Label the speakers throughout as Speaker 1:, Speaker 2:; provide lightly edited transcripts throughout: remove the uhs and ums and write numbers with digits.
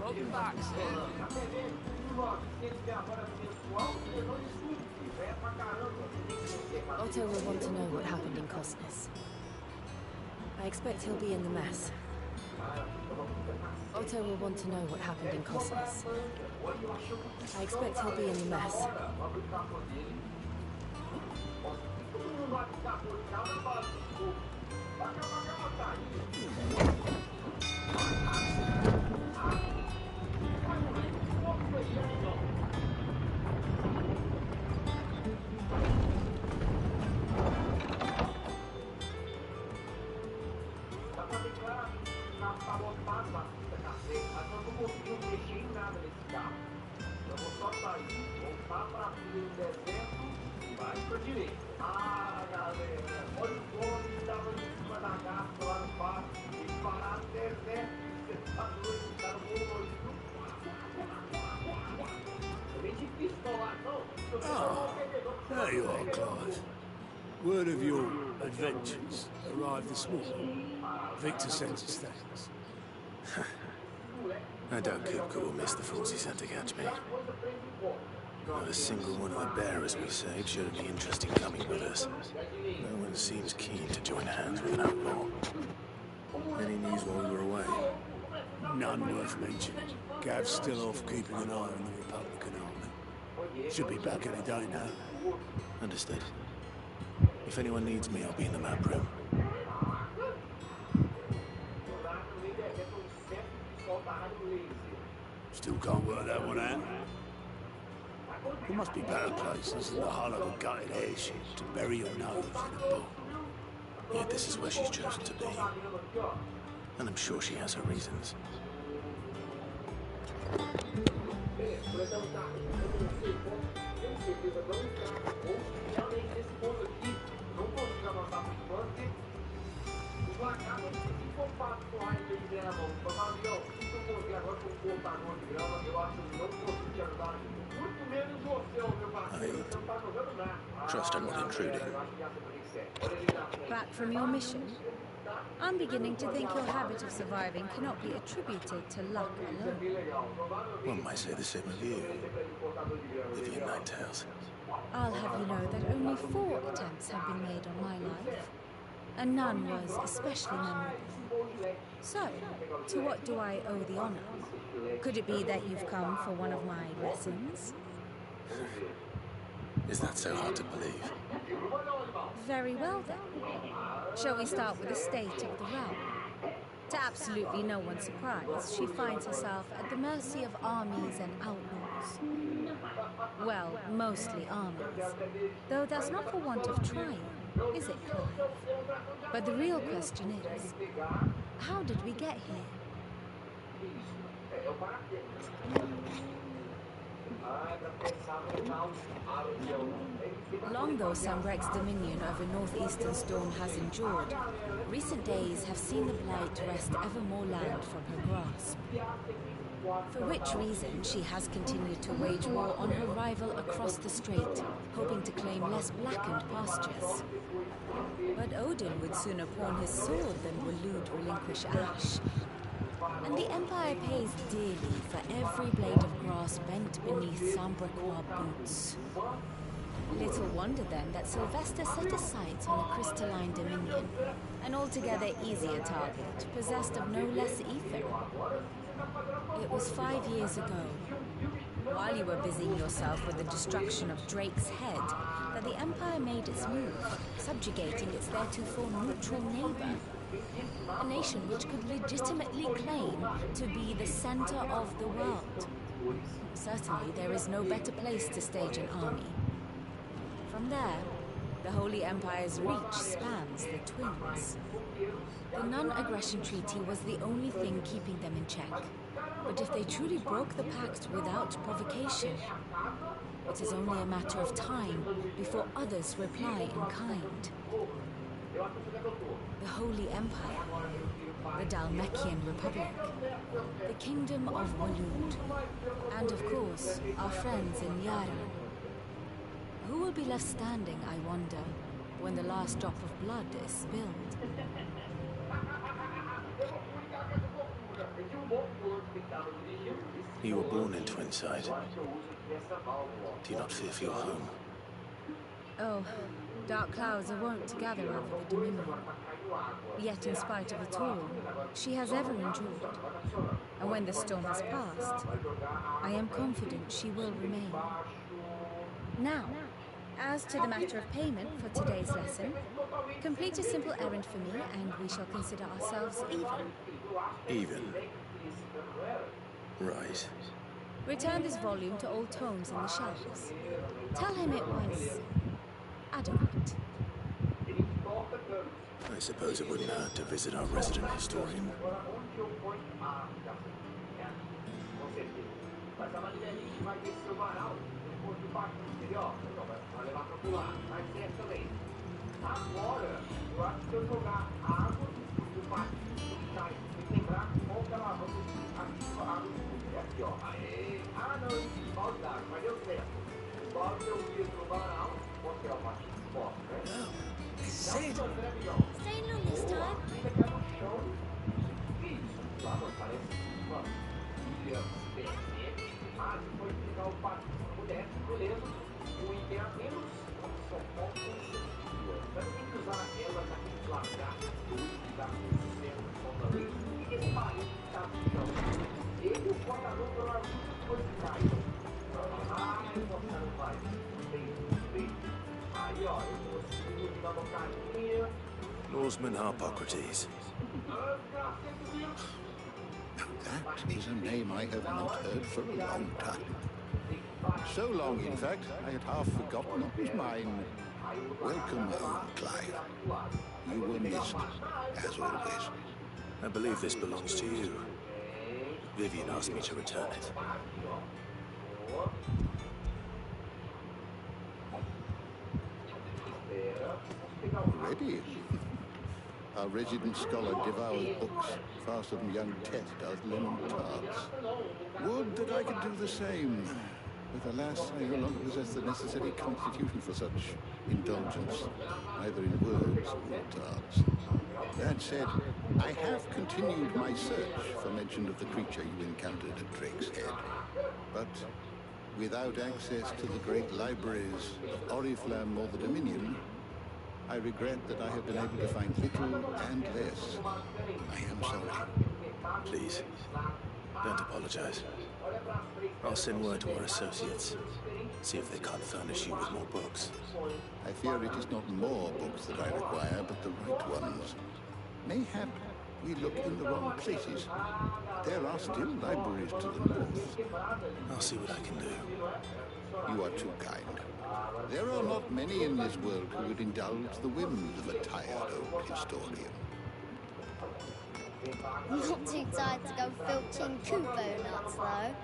Speaker 1: Welcome back, Sid.
Speaker 2: Otto will want to know what happened in Cosnes. I expect he'll be in the mess. Otto will want to know what happened in Cosnes. I expect he'll be in the mess.
Speaker 3: There you are, Clive. Word of your adventures arrived this morning. Victor sends his thanks.
Speaker 4: I doubt Kupka will miss the fools he sent to catch me. Not a single one of the bearers we saved showed any interest in coming with us. No one seems keen to join hands with an outlaw. Any news while we were away?
Speaker 3: None worth mentioning. Gav's still off keeping an eye on the Republican army. Should be back any day now.
Speaker 4: Understood. If anyone needs me, I'll be in the map room.
Speaker 3: Still can't work that one out. There must be better places than the hull of a gutted airship to bury your nose in a book.
Speaker 4: Yet this is where she's chosen to be. And I'm sure she has her reasons. I trust I'm not intruding.
Speaker 5: Back from your mission? I'm beginning to think your habit of surviving cannot be attributed to luck alone.
Speaker 4: One might say the same of you, Vivian Ninetails.
Speaker 5: I'll have you know that only 4 attempts have been made on my life, and none was especially memorable. So, to what do I owe the honor? Could it be that you've come for one of my lessons?
Speaker 4: Is that so hard to believe?
Speaker 5: Very well then. Shall we start with the state of the realm? To absolutely no one's surprise, she finds herself at the mercy of armies and outlaws. Well, mostly armies. Though that's not for want of trying, is it, Clive? But the real question is, how did we get here? Long though Sambrek's dominion over northeastern Storm has endured, recent days have seen the Blight wrest ever more land from her grasp. For which reason she has continued to wage war on her rival across the strait, hoping to claim less blackened pastures. But Odin would sooner pawn his sword than Waloed relinquish Ash. And the Empire pays dearly for every blade of grass bent beneath Sambrequois boots. Little wonder then that Sylvester set his sights on a crystalline dominion, an altogether easier target, possessed of no less ether. It was 5 years ago, while you were busying yourself with the destruction of Drake's head, that the Empire made its move, subjugating its theretofore neutral neighbor. A nation which could legitimately claim to be the center of the world. Certainly, there is no better place to stage an army. From there, the Holy Empire's reach spans the Twins. The non-aggression treaty was the only thing keeping them in check. But if they truly broke the pact without provocation, it is only a matter of time before others reply in kind. The Holy Empire, the Dalmekian Republic, the Kingdom of Waloed, and of course, our friends in Yara. Who will be left standing, I wonder, when the last drop of blood is spilled?
Speaker 4: You were born in Twinside. Do you not fear for your home?
Speaker 5: Oh, dark clouds are wont to gather over the Dominion. Yet in spite of it all, she has ever endured. And when the storm has passed, I am confident she will remain. Now, as to the matter of payment for today's lesson, complete a simple errand for me and we shall consider ourselves even.
Speaker 4: Even? Right.
Speaker 5: Return this volume to old tomes in the shelves. Tell him it was adequate.
Speaker 4: I suppose it wouldn't hurt to visit our resident historian.
Speaker 3: Sid!
Speaker 1: Staying long this time?
Speaker 4: Norseman Harpocrates.
Speaker 6: That is a name I have not heard for a long time. So long, in fact, I had half forgotten it was mine. Welcome home, Clive. You were missed, as always.
Speaker 4: I believe this belongs to you. Vivian asked me to return it.
Speaker 6: Already? Our resident scholar devours books faster than young Tet does lemon tarts. Would that I could do the same. But alas, I no longer possess the necessary constitution for such indulgence, either in words or tarts. That said, I have continued my search for mention of the creature you encountered at Drake's Head. But without access to the great libraries of Oriflamme or the Dominion, I regret that I have been able to find little and less. I am sorry.
Speaker 4: Please, don't apologize. I'll send word to our associates. See if they can't furnish you with more books.
Speaker 6: I fear it is not more books that I require, but the right ones. Mayhap we look in the wrong places. There are still libraries to the north.
Speaker 4: I'll see what I can do.
Speaker 6: You are too kind. There are not many in this world who would indulge the whims of a tired old historian.
Speaker 1: Not too tired to go filching Kubo nuts, though.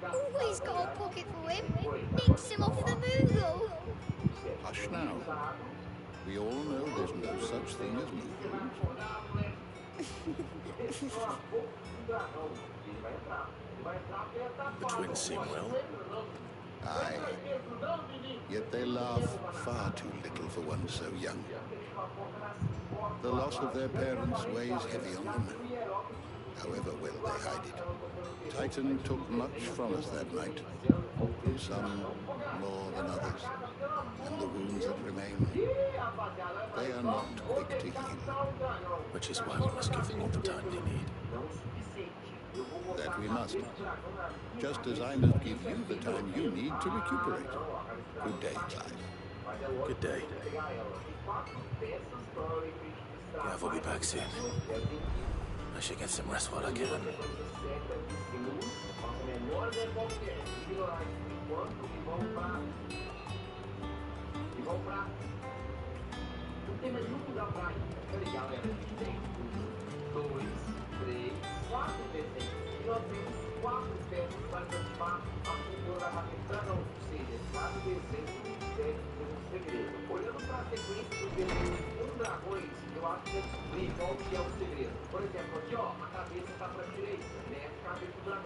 Speaker 1: Always got a pocket for him. Nicks him off the Moogle.
Speaker 6: Hush now. We all know there's no such thing as Moogles.
Speaker 4: The twins seem well.
Speaker 6: Aye. Yet they laugh far too little for one so young. The loss of their parents weighs heavy on them. However well they hide it. Titan took much from us that night. From some more than others. And the wounds that remain, they are not quick to heal.
Speaker 4: Which is why we must give them all the time they need.
Speaker 6: That we must. Just as I must give you the time you need to recuperate. Good day, Clive.
Speaker 4: Good day. Gav will be back soon. I should get some rest while I can.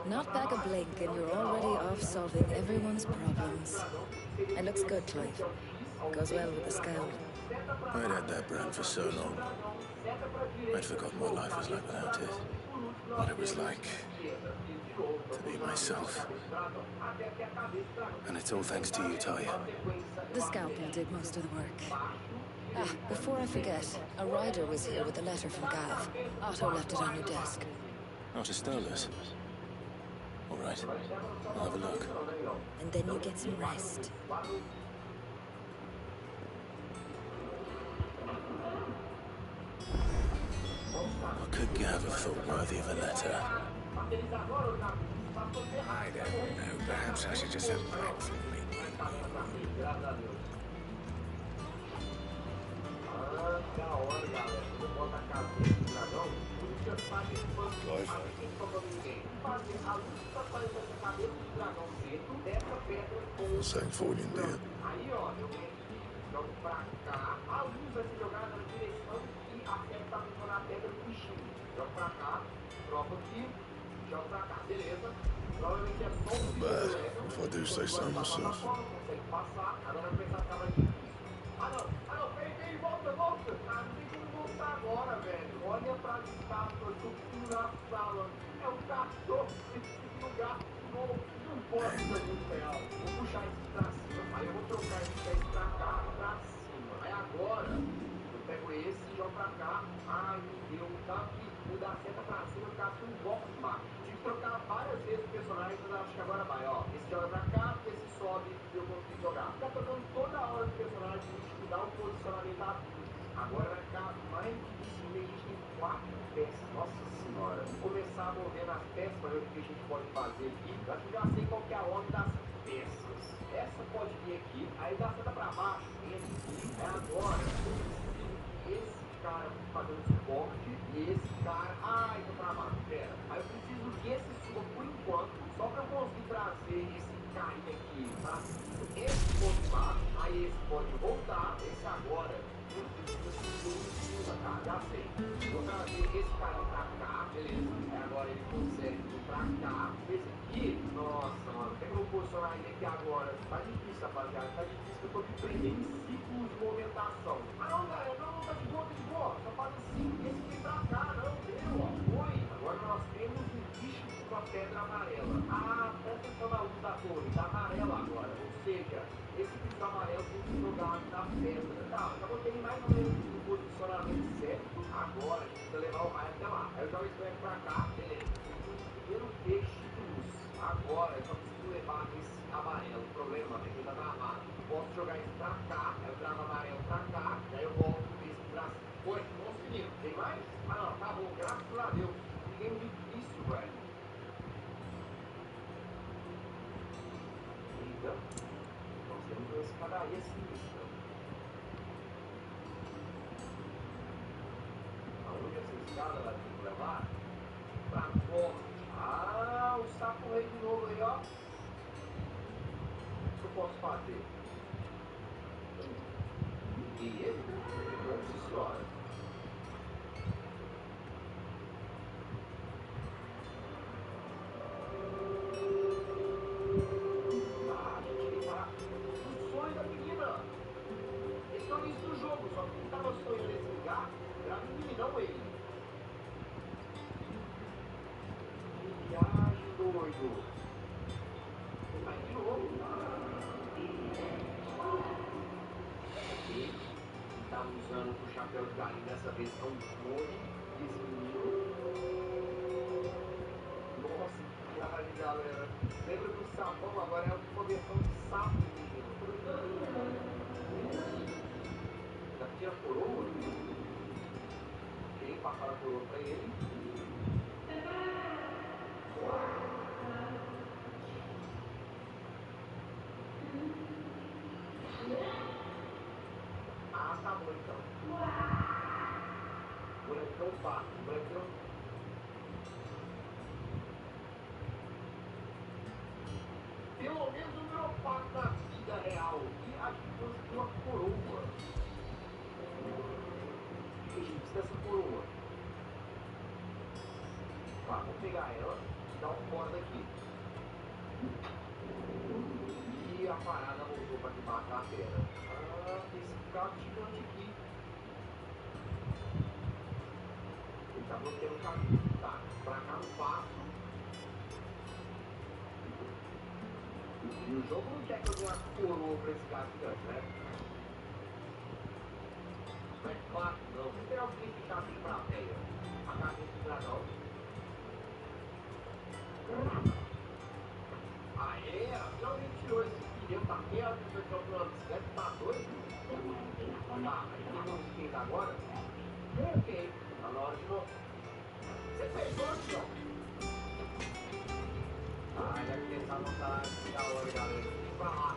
Speaker 2: Not back a blink and you're already off solving everyone's problems. It looks good, Clive. Goes well with the scout.
Speaker 4: I'd had that brand for so long. I'd forgotten what life was like without it. What it was like to be myself. And it's all thanks to you, Talia.
Speaker 2: The scalpel did most of the work. Ah, before I forget, a rider was here with a letter from Gav. Otto left it on your desk.
Speaker 4: Not a Stolas. All right, I'll have a look.
Speaker 2: And then you get some rest.
Speaker 4: What could Gav have thought worthy of a letter?
Speaker 3: I don't know. Perhaps I should just have breakfast and make my
Speaker 7: Segue fogo em dia. Not bad, if I do say so myself.
Speaker 8: e a parada voltou para debaixo da terra. Ah, esse carro gigante aqui. Ele tá bloqueando o caminho. Tá, pra cá no passo. E o jogo não quer que eu dê uma coroa pra esse carro gigante, né? Mas claro, não. Não tem alguém que tá bem pra velha. A cabeça do dragão. Aê, finalmente tirou esse pneu, tá meia hora que eu tô pela bicicleta, tá doido? Tá, aí tem uns itens agora. Ok, tá na hora de novo. Você fez hoje, João? Ah, deve ter essa vontade, da hora, galera. Vem pra lá.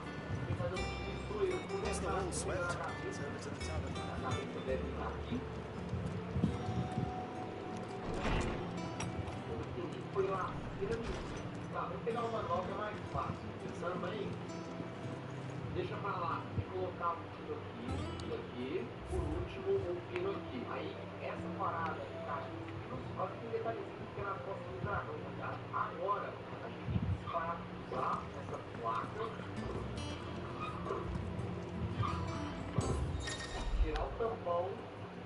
Speaker 8: Vem fazer um time eu.
Speaker 4: What's the wall swept? It's over to the tavern.
Speaker 8: A cabeça deve estar aqui. Eu entendi que foi lá. Tá, vou pegar uma nova mais fácil. Pensando bem, deixa pra lá. Tem que colocar um pino aqui, por último um pino aqui. Aí, essa parada encaixa nos pinos, olha que detalhezinho que é na costa do dragão, tá ligado? Agora, a gente tem que parafusar essa placa, tirar o tampão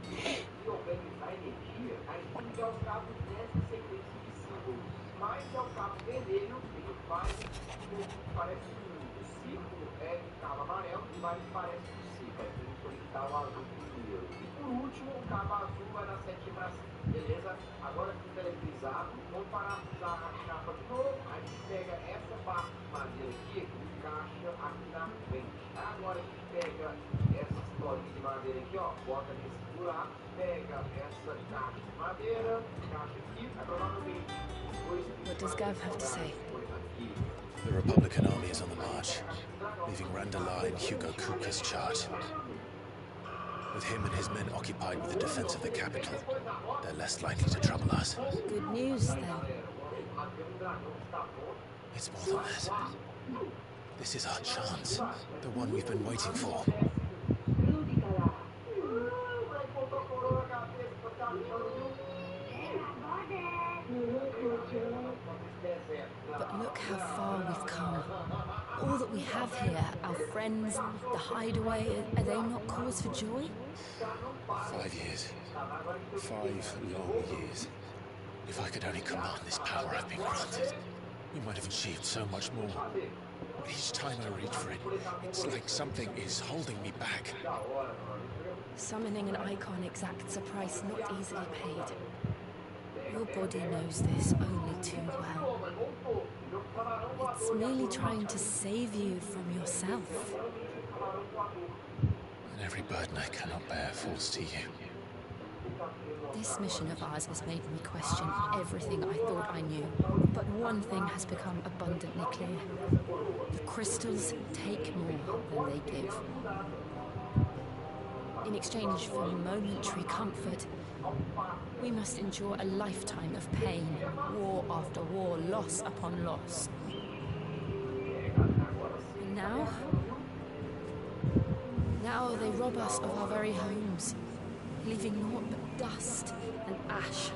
Speaker 8: e organizar a energia. A gente tem que ligar os cabos nessa sequência de símbolos. Mas é o cabo vermelho, ele vai parece um círculo é de cabo amarelo e vai parece um círculo. Aí tem que conectar o azul primeiro. E por último, o cabo azul vai dar 7 pra cima. Beleza? Agora fica eletrizado. Vamos parafusar a chapa de novo. A gente pega essa parte de madeira aqui e encaixa aqui na frente. Agora a gente pega essa historinha de madeira aqui, ó, bota nesse buraco, pega essa caixa de madeira, encaixa aqui, aí provavelmente.
Speaker 2: What does Gav have to say?
Speaker 4: The Republican army is on the march, leaving Randala in Hugo Kuka's charge. With him and his men occupied with the defense of the capital, they're less likely to trouble us.
Speaker 2: Good news, then.
Speaker 4: It's more than that. This is our chance, the one we've been waiting for.
Speaker 2: But look how far we've come. All that we have here, our friends, the hideaway, are they not cause for joy?
Speaker 4: 5 years. 5 long years. If I could only command this power I've been granted, we might have achieved so much more. But each time I reach for it, it's like something is holding me back.
Speaker 2: Summoning an icon exacts a price not easily paid. Your body knows this only too well. It's merely trying to save you from yourself.
Speaker 4: And every burden I cannot bear falls to you.
Speaker 2: This mission of ours has made me question everything I thought I knew. But one thing has become abundantly clear. The crystals take more than they give. In exchange for momentary comfort, we must endure a lifetime of pain, war after war, loss upon loss. And now they rob us of our very homes, leaving naught but dust and ash.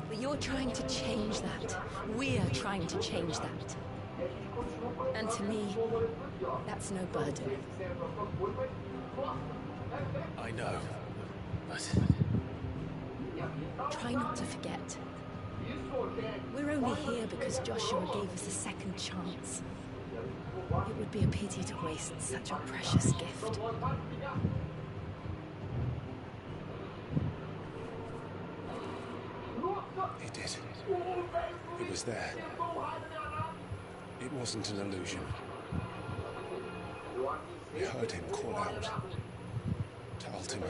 Speaker 2: But you're trying to change that. We're trying to change that. And to me, that's no burden.
Speaker 4: I know, but...
Speaker 2: Try not to forget. We're only here because Joshua gave us a second chance. It would be a pity to waste such a precious gift.
Speaker 4: He did. It was there. It wasn't an illusion. We heard him call out to Ultima.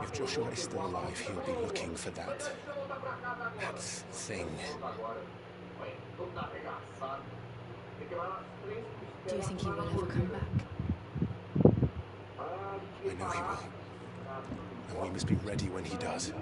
Speaker 4: If Joshua is still alive, he'll be looking for that thing.
Speaker 2: Do you think he will ever come back?
Speaker 4: I know he will. And we must be ready when he does.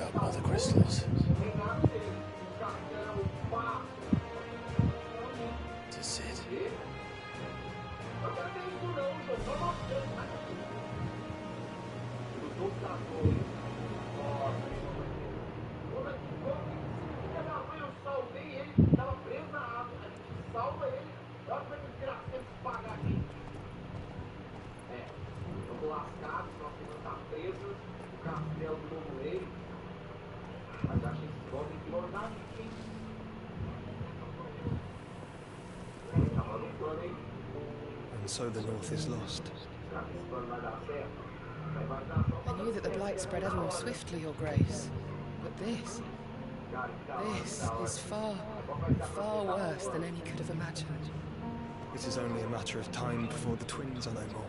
Speaker 4: about mother crystals. To sit.
Speaker 9: And so the North is lost.
Speaker 10: I knew that the Blight spread ever more swiftly, Your Grace. But this is far, far worse than any could have imagined.
Speaker 9: It is only a matter of time before the twins are no more.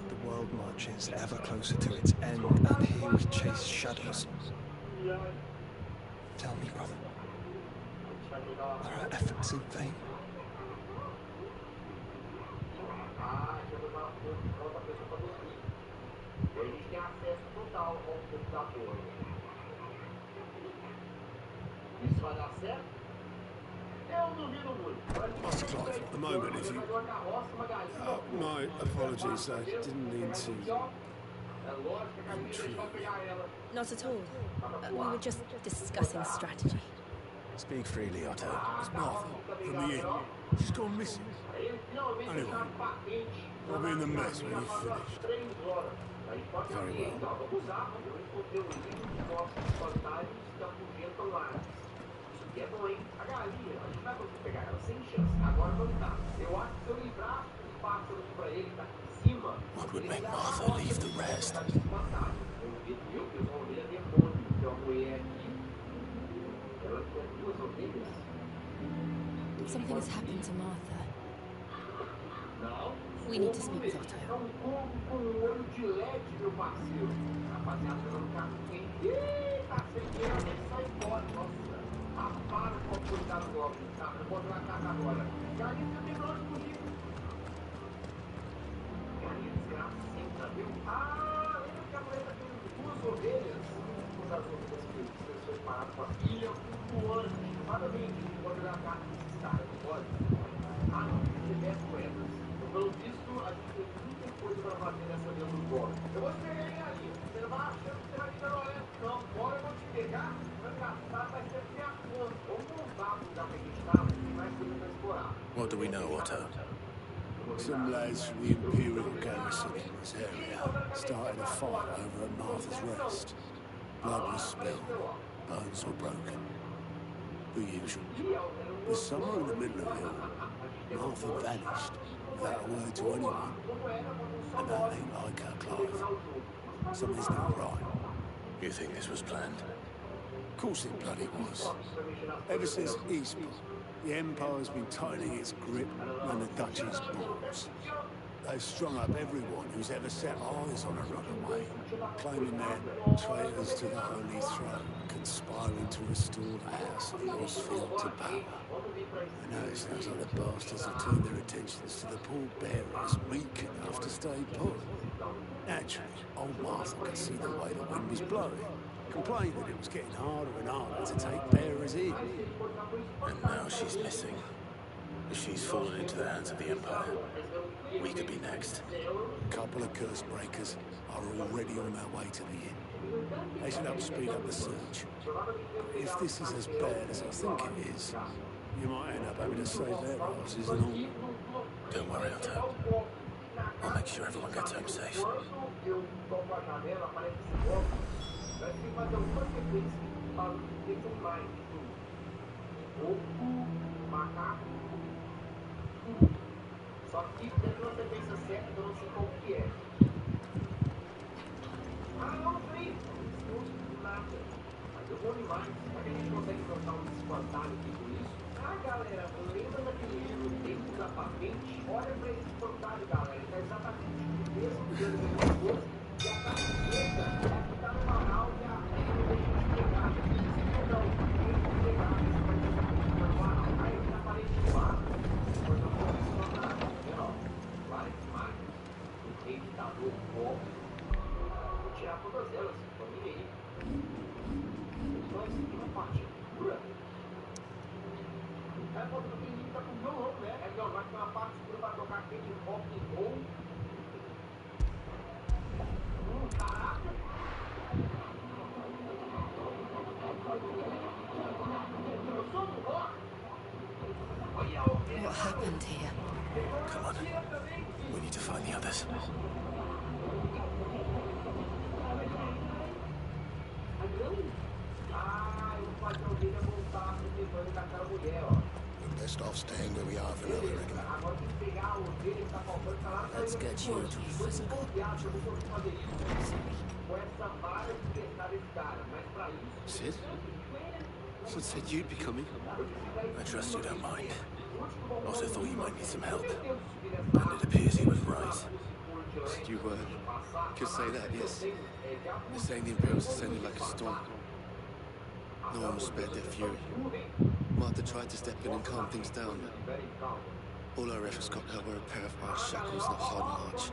Speaker 9: The world marches ever closer to its end, and here we chase shadows. Tell me, brother, are our efforts in vain?
Speaker 3: Master Clive, a moment, if you... my apologies, I didn't mean to... intrude.
Speaker 2: Not at all. We were just discussing strategy.
Speaker 4: Speak freely, Otto.
Speaker 3: It's Martha, from the inn. She's gone missing. Anyway, I'll be in the mess when you've finished.
Speaker 4: Very well. What would make Martha leave the rest?
Speaker 2: Something has happened to Martha. We need to speak with Otto.
Speaker 8: Pelo visto, a gente tem muita coisa pra fazer nessa dentro do bolo. Eu vou te pegar em ali. Você vai achando que você vai me dar uma lenta. Não, bora eu vou te pegar. Vai gastar, vai ser minha conta. Vamos voltar pro lugar que a gente tava. Tem mais coisa pra explorar.
Speaker 4: What do we know, Otto?
Speaker 3: Some lads from the Imperial garrison in this area started a fight over at Martha's Rest. Blood was spilled, bones were broken. The usual. This summer in the middle of it all, Martha vanished without a word to anyone. And that ain't like her, Clive. Something's not right.
Speaker 4: You think this was planned?
Speaker 3: Of course it bloody was. Ever since Eastport, the Empire's been tightening its grip on the Duchy's balls. They've strung up everyone who's ever set eyes on a runaway, claiming they're traitors to the Holy Throne, conspiring to restore the House of Rosfield to power. And now it sounds like the bastards have turned their attentions to the poor bearers weak enough to stay put. Naturally, old Martha could see the way the wind was blowing, complained that it was getting harder and harder to take bearers in.
Speaker 4: And now she's missing. If she's fallen into the hands of the Empire, we could be next.
Speaker 3: A couple of curse breakers are already on their way to the inn. They should help speed up the search. If this is as bad as I think it is, you might end up having to save their asses and all.
Speaker 4: Don't worry, Otto. I'll make sure everyone gets home safe.
Speaker 8: Só que dentro da sequência certa, eu não sei qual que é. Ah, não sei. Não nada. Mas eu vou animar. Será que a gente consegue botar um espantalho aqui com isso? Ah, galera, lembra daquele livro Dentro da Patente? Olha pra esse espantalho, galera. Ele tá exatamente o mesmo que eu depois. E a camiseta é que tá no canal e a regra deixa de pegar. Se não, tem que pegar. Isso vai ter que ficar no canal. Aí ele tá parede de lado. Depois eu vou funcionar.
Speaker 2: What happened here?
Speaker 4: Come on. We need to find the others.
Speaker 6: We're best off staying where we are for now, I reckon.
Speaker 2: Let's get you to physical.
Speaker 11: Sid? Someone said you'd be coming.
Speaker 4: I trust you don't mind. Also thought you might need some help. And it appears he was right.
Speaker 11: You could say that, yes. They're saying the Imperials ascended like a storm. No one was spared their fury. Martha tried to step in and calm things down, but all our efforts got her were a pair of iron shackles and a hard march.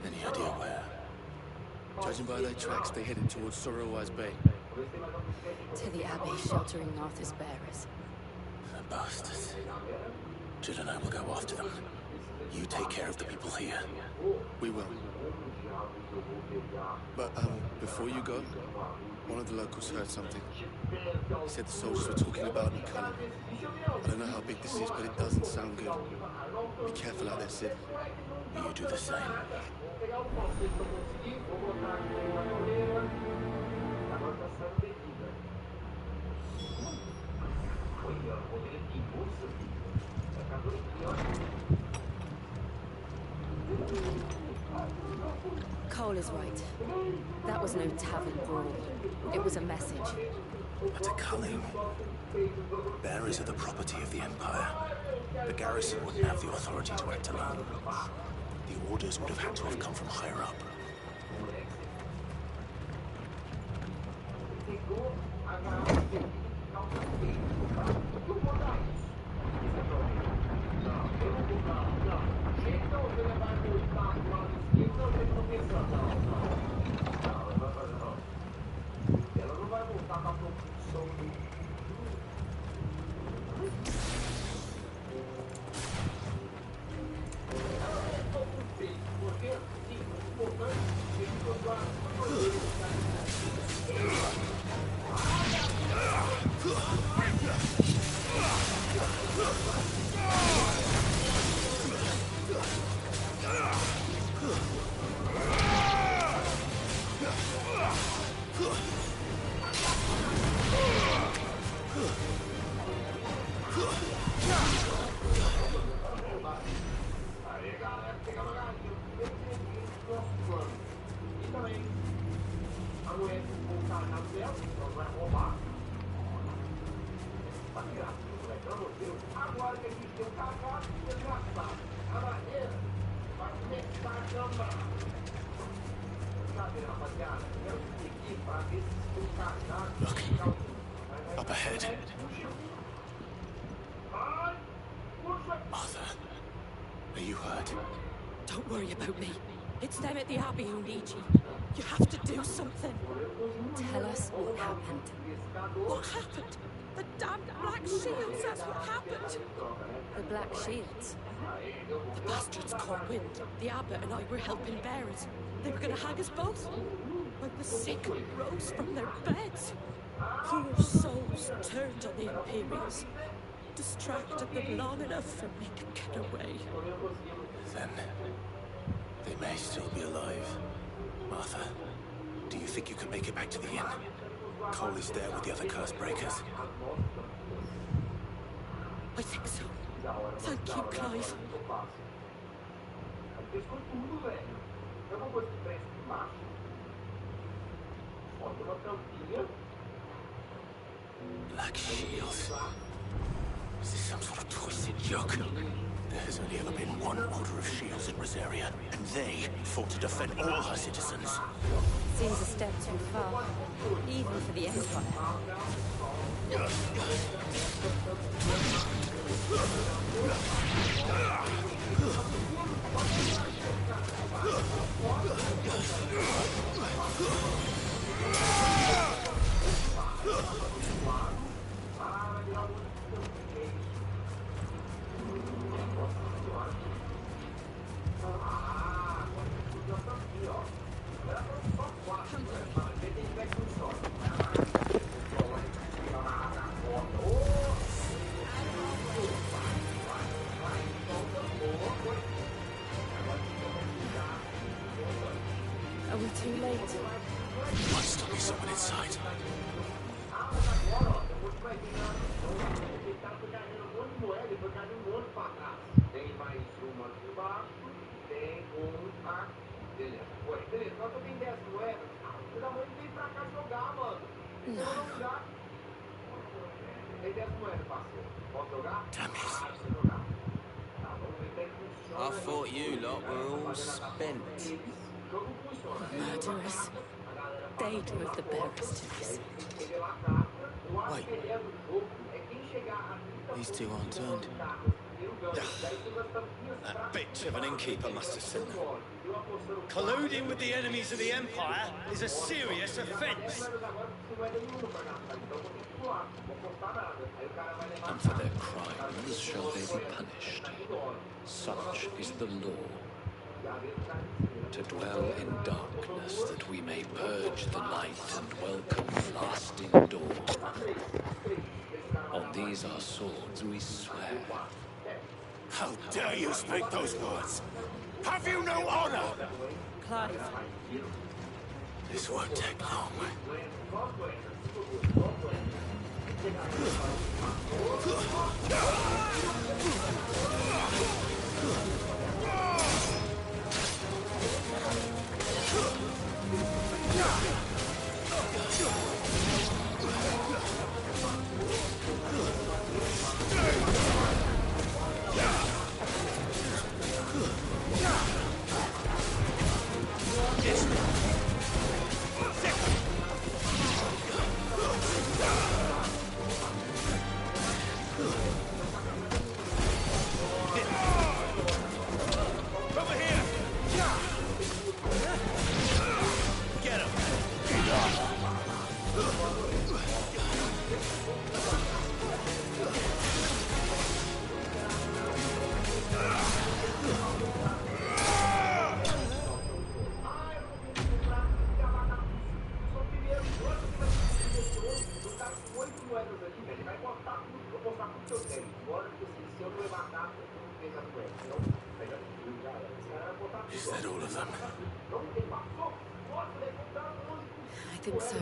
Speaker 4: Any idea where?
Speaker 11: Judging by their tracks, they headed towards Sorrowwise Bay.
Speaker 2: To the Abbey sheltering Martha's bearers.
Speaker 4: The bastards. Jill and I will go after them. You take care of the people here.
Speaker 11: We will. But, before you go, one of the locals heard something. He said the soldiers were talking about McCullum. I don't know how big this is, but it doesn't sound good. Be careful out there, Sid.
Speaker 4: You do the same.
Speaker 2: Cole is right. That was no tavern brawl. It was a message.
Speaker 4: But a culling. Bearers are the property of the Empire. The garrison wouldn't have the authority to act alone. The orders would have had to have come from higher up. Look, up ahead. Arthur, are you hurt?
Speaker 2: Don't worry about me. It's them at the Abbey who need you. You have to do something. Tell us what happened. What happened? The damn Black Shields, that's what happened. The Black Shields? The bastards caught wind. The Abbot and I were helping bearers. They were going to hang us both. When the sick rose from their beds, poor souls turned on the Imperials. Distracted them long enough for me to get away.
Speaker 4: Then, they may still be alive. Martha, do you think you can make it back to the inn? Cole is there with the other curse breakers.
Speaker 2: I think so. Thank you, Clive.
Speaker 4: Black Shields. Is this some sort of twisted joke? There has only ever been one order of shields in Rosaria, and they fought to defend all her citizens.
Speaker 2: Seems a step too far, even for the Empire. too late.
Speaker 3: Might still be someone inside.
Speaker 2: No.
Speaker 3: Damn it.
Speaker 12: I thought you lot were all spent.
Speaker 2: Murderers. They drove the bearers to this.
Speaker 11: Wait. These two aren't turned.
Speaker 13: That bitch of an innkeeper must have sent them. Colluding with the enemies of the Empire is a serious offence.
Speaker 14: And for their crimes shall they be punished. Such is the law. To dwell in darkness that we may purge the night and welcome lasting dawn. On these our swords we swear.
Speaker 3: How dare you speak those words? Have you no honor?
Speaker 2: Clive.
Speaker 3: This won't take long. Is that all of them?
Speaker 2: I think so.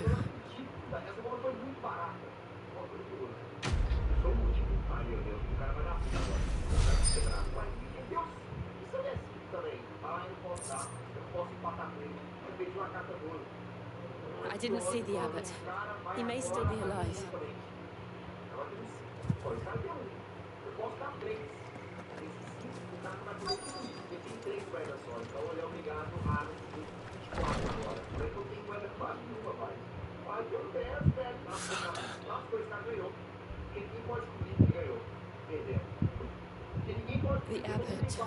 Speaker 2: I didn't see the abbot. He may still be alive. The abbot.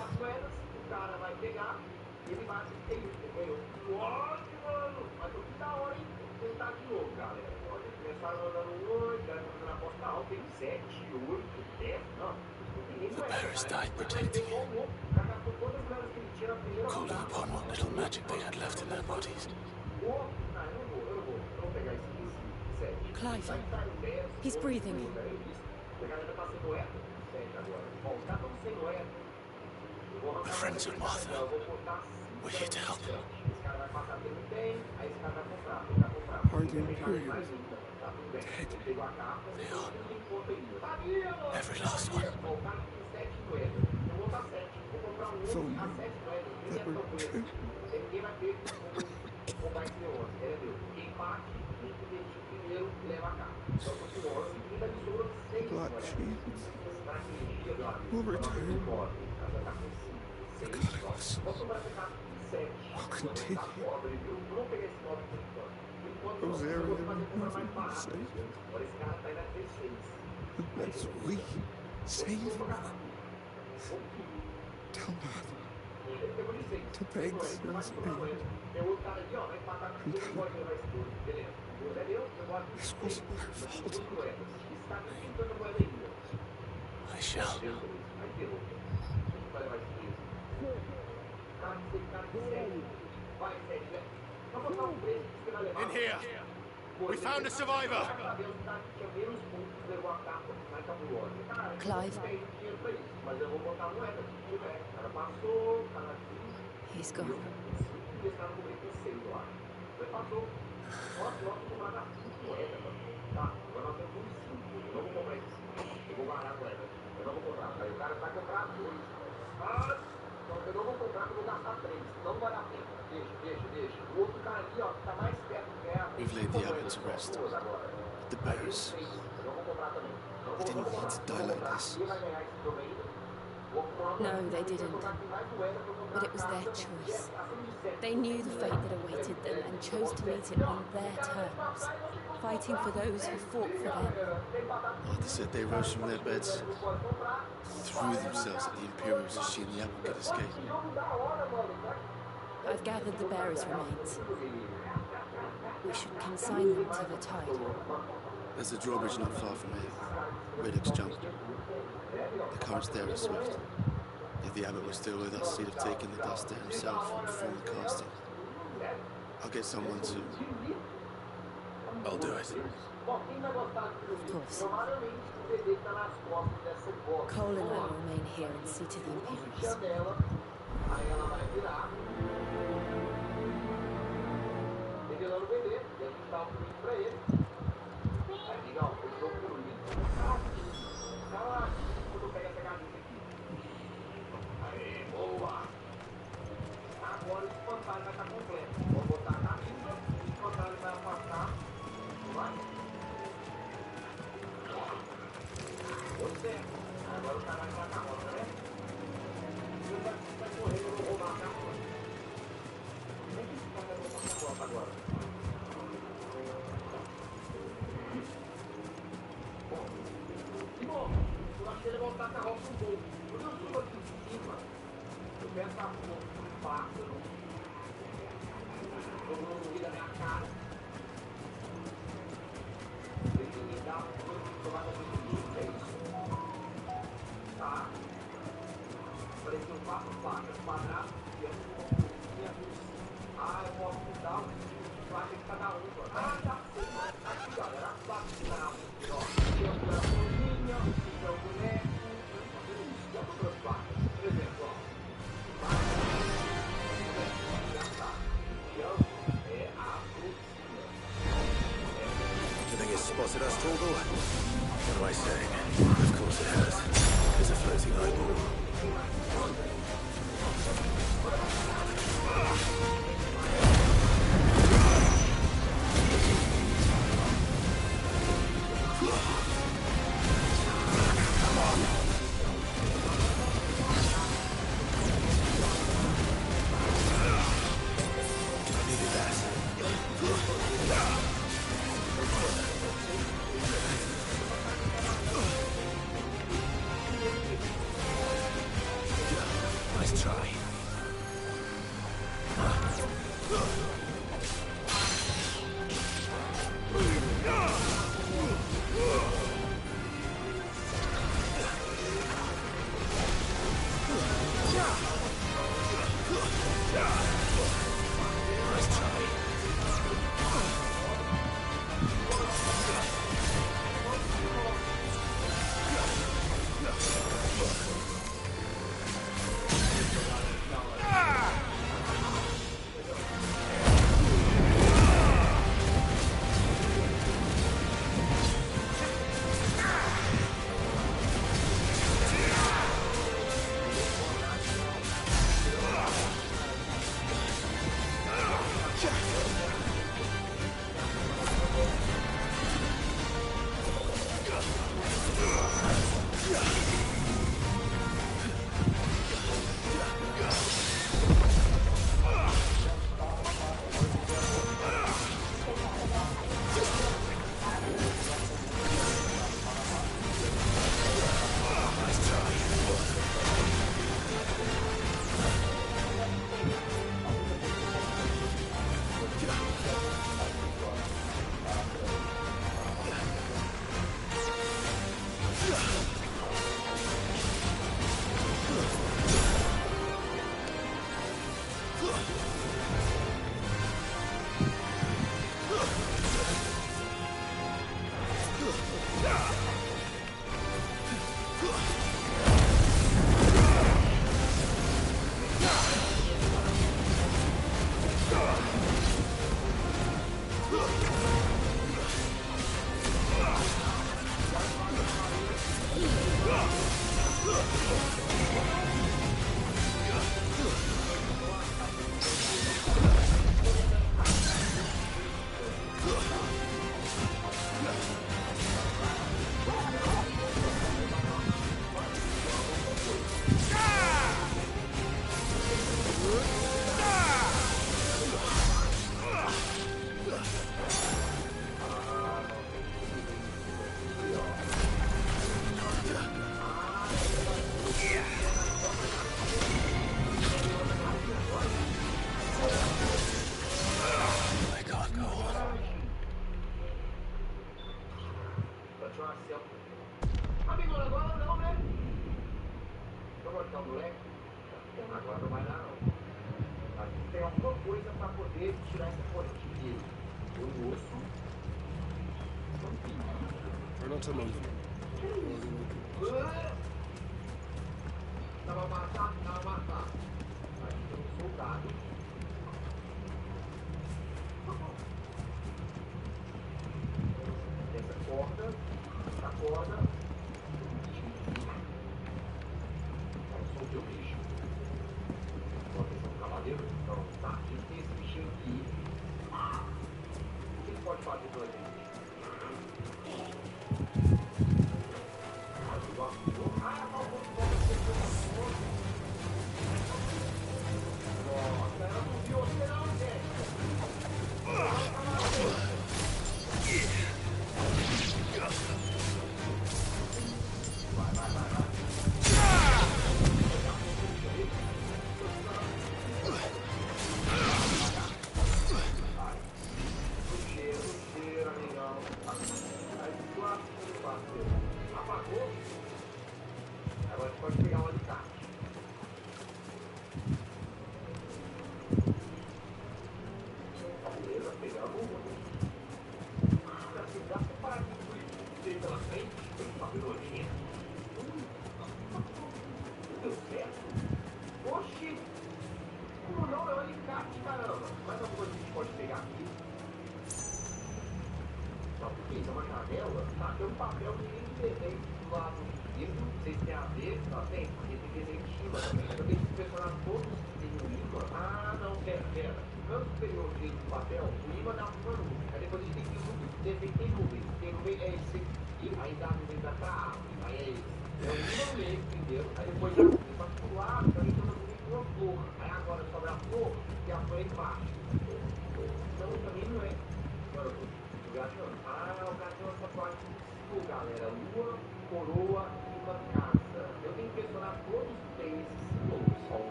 Speaker 3: The bearers died protecting it, calling upon what little magic they had left in their bodies.
Speaker 2: Clive. He's breathing.
Speaker 3: We're friends of Martha. We're here to help.
Speaker 9: Are the Imperials dead?
Speaker 3: They are. Every last one.
Speaker 9: If only that were true. The Black Shields will return. The Cullings will continue. Rosaria will save. Unless we save her. Tell Mother to beg Sin's aid. And tell her this was her fault.
Speaker 3: I shall.
Speaker 11: In here! We found a survivor!
Speaker 2: Clive. He's gone.
Speaker 8: testar no momento 6, eu acho. Depois passou. Nossa, nós vamos comprar na 5 moedas, mano. Tá, agora nós temos um 5. Eu não vou comprar esse 5. Eu vou guardar a moeda. Eu não vou comprar. Aí o cara vai comprar 2. Ah, então eu não vou comprar porque eu vou gastar 3. Não vale a pena. Deixa. O outro cara ali, ó, que tá mais perto de ganhar.
Speaker 11: We've laid the abbot to rest. But the bearers,
Speaker 8: Eu não vou comprar também.
Speaker 11: they didn't need to die like this.
Speaker 8: Ele vai ganhar esse jogo ainda.
Speaker 2: No, they didn't. But it was their choice. They knew the fate that awaited them and chose to meet it on their terms, fighting for those who fought for them.
Speaker 11: Arthur said they rose from their beds, threw themselves at the Imperials so she and the abbot could escape.
Speaker 2: I've gathered the bearers' remains. We should consign them to the tide.
Speaker 11: There's a drawbridge not far from here. Riddick's jumped. The currents there are swift. If the abbot was still with us, he'd have taken the dust there himself and performed the casting. I'll get someone to...
Speaker 4: I'll do it.
Speaker 2: Of course. Cole and I will remain here and see to the Imperials.
Speaker 8: Agora o espantalho vai estar completo. Vou botar a camisa, o espantalho vai afastar. Vai? Você. Agora o cara vai pra carroça, né? Você vai correr, eu vou roubar a carroça. Como é que esse cara vai botar a carroça agora? Bom, eu acho que ele vai botar a carroça no bolso. Quando eu subo aqui em cima, eu peço a porra. Pássaro, todo mundo vira minha cara. Tem que me dar provavelmente isso, é isso. Tá? Parece que eu faço placas quadradas e eu não vou. Ah, eu posso mudar o placa de cada um. Ah, tá sim. Aqui, galera, as placas de cada um. Ó, tem a coraçãozinha, tem o boneco, tem as outras placas. Por exemplo, ó.
Speaker 4: Do you think it's spotted us, Torgal? What am I saying? Of course it has. It's a floating eyeball. Nice try.
Speaker 8: que é o moleque. Agora não vai dar, não. Mas tem alguma coisa pra poder tirar essa corrente dele. O osso.
Speaker 11: We're not alone.
Speaker 8: Dá pra matar, dá pra matar. Aí tem um soldado. Essa corda, essa corda. Soltei o bicho. Agora tem um cavaleiro. Então, tá, tem esse bichinho aqui. O que ele pode fazer pela gente?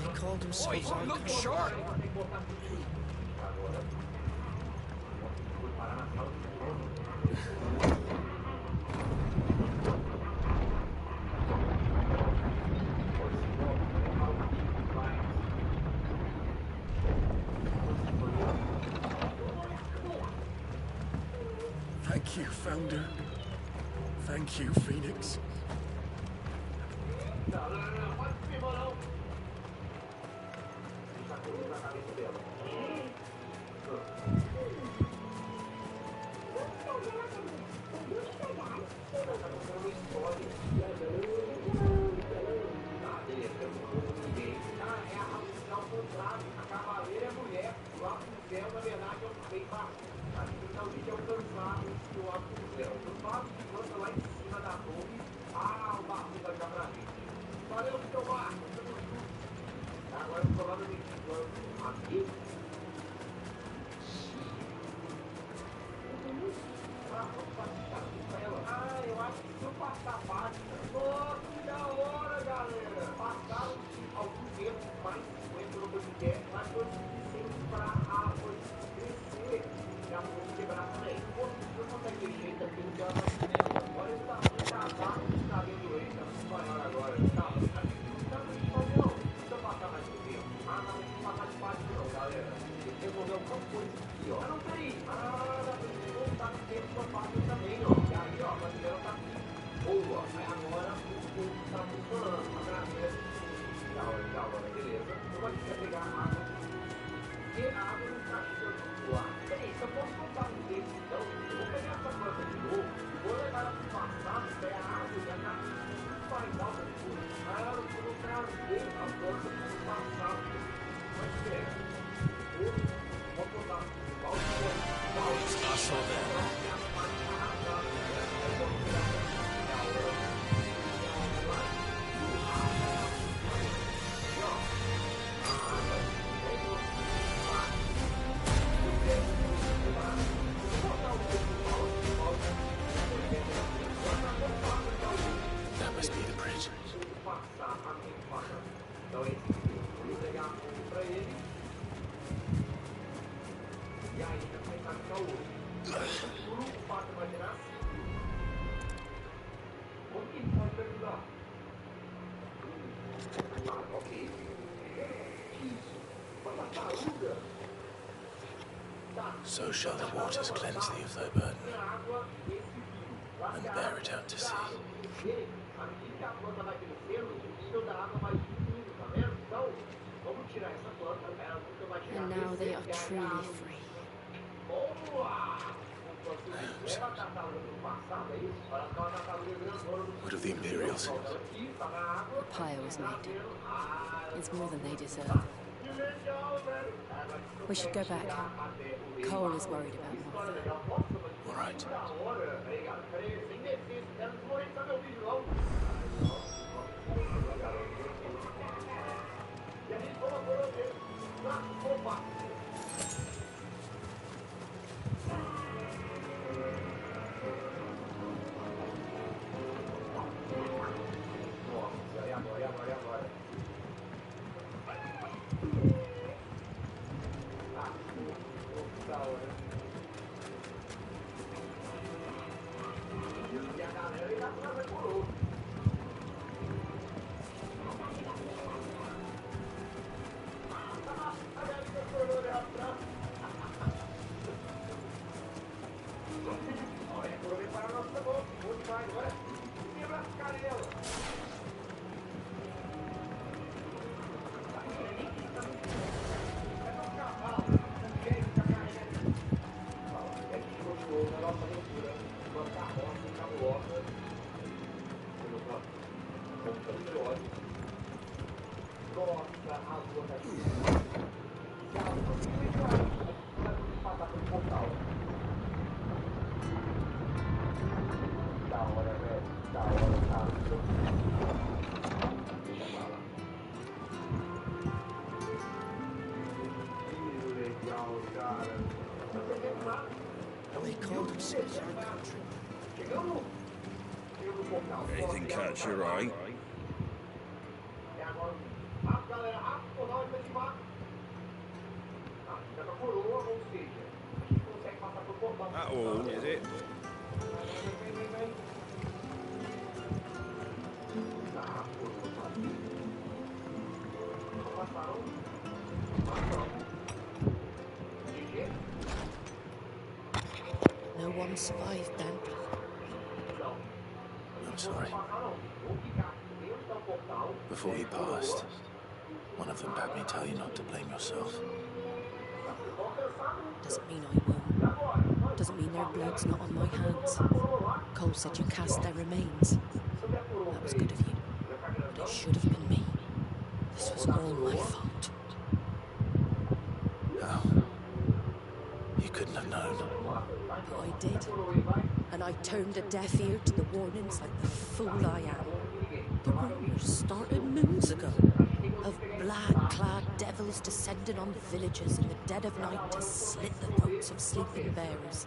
Speaker 11: They called themselves
Speaker 13: Look sharp!
Speaker 3: Thank you, Founder. Thank you, Phoenix.
Speaker 4: So shall the waters cleanse thee of thy burden, and bear it out to sea.
Speaker 2: And now they are truly free.
Speaker 4: What of the Imperials?
Speaker 2: The pyre was made. It's more than they deserve. We should go back. Cole is worried about Martha.
Speaker 4: All right.
Speaker 15: Anything catch your eye? That all, is it?
Speaker 2: No one survived then.
Speaker 4: I'm sorry. Before he passed, one of them bade me tell you not to blame yourself.
Speaker 2: Doesn't mean I won't. Doesn't mean their blood's not on my hands. Cole said you cast their remains. That was good of you. But it should have been me. This was all my fault.
Speaker 4: How? You couldn't have known.
Speaker 2: But I did. And I turned a deaf ear to the warnings like the fool I am. The rumours started moons ago of black-clad devils descending on villages in the dead of night to slit the throats of sleeping bearers.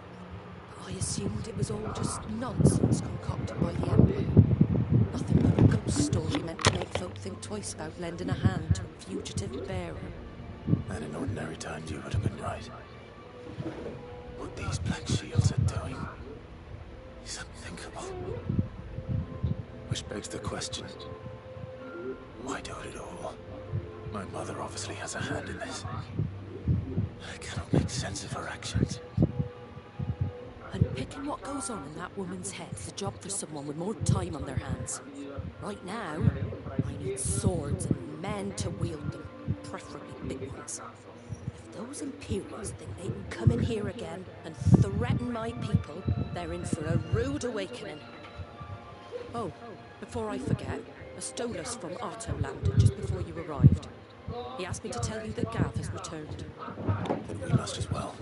Speaker 2: But I assumed it was all just nonsense concocted by the Emperor. Nothing but a ghost story meant to make folk think twice about lending a hand to a fugitive bearer.
Speaker 4: And in ordinary times you would have been right. What these Black Shields are doing is unthinkable. Which begs the question, why do it at all? My mother obviously has a hand in this. I cannot make sense of her actions.
Speaker 2: And picking what goes on in that woman's head is a job for someone with more time on their hands. Right now, I need swords and men to wield them, preferably big ones. If those Imperials think they can come in here again and threaten my people, they're in for a rude awakening. Oh, before I forget, a Stolas from Otto landed just before you arrived. He asked me to tell you that Gav has returned.
Speaker 4: Then we must as well.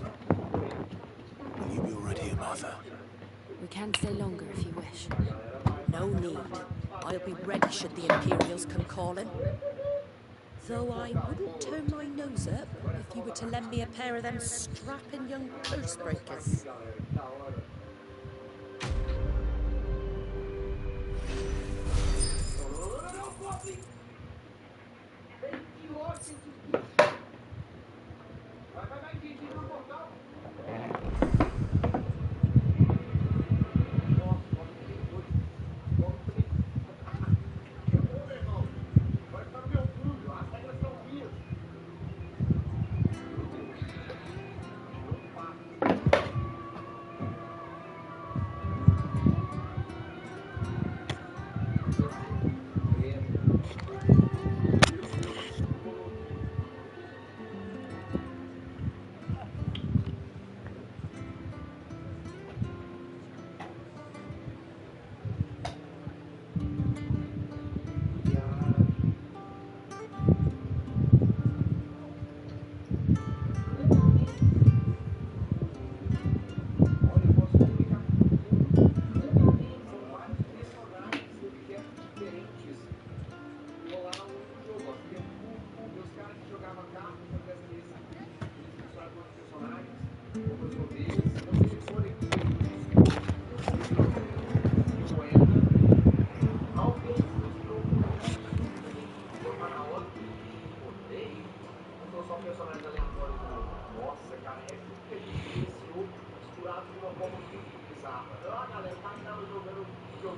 Speaker 4: Will you be all right here, Martha?
Speaker 2: We can stay longer if you wish. No need. I'll be ready should the Imperials come calling. Though I wouldn't turn my nose up if you were to lend me a pair of them strapping young purse breakers.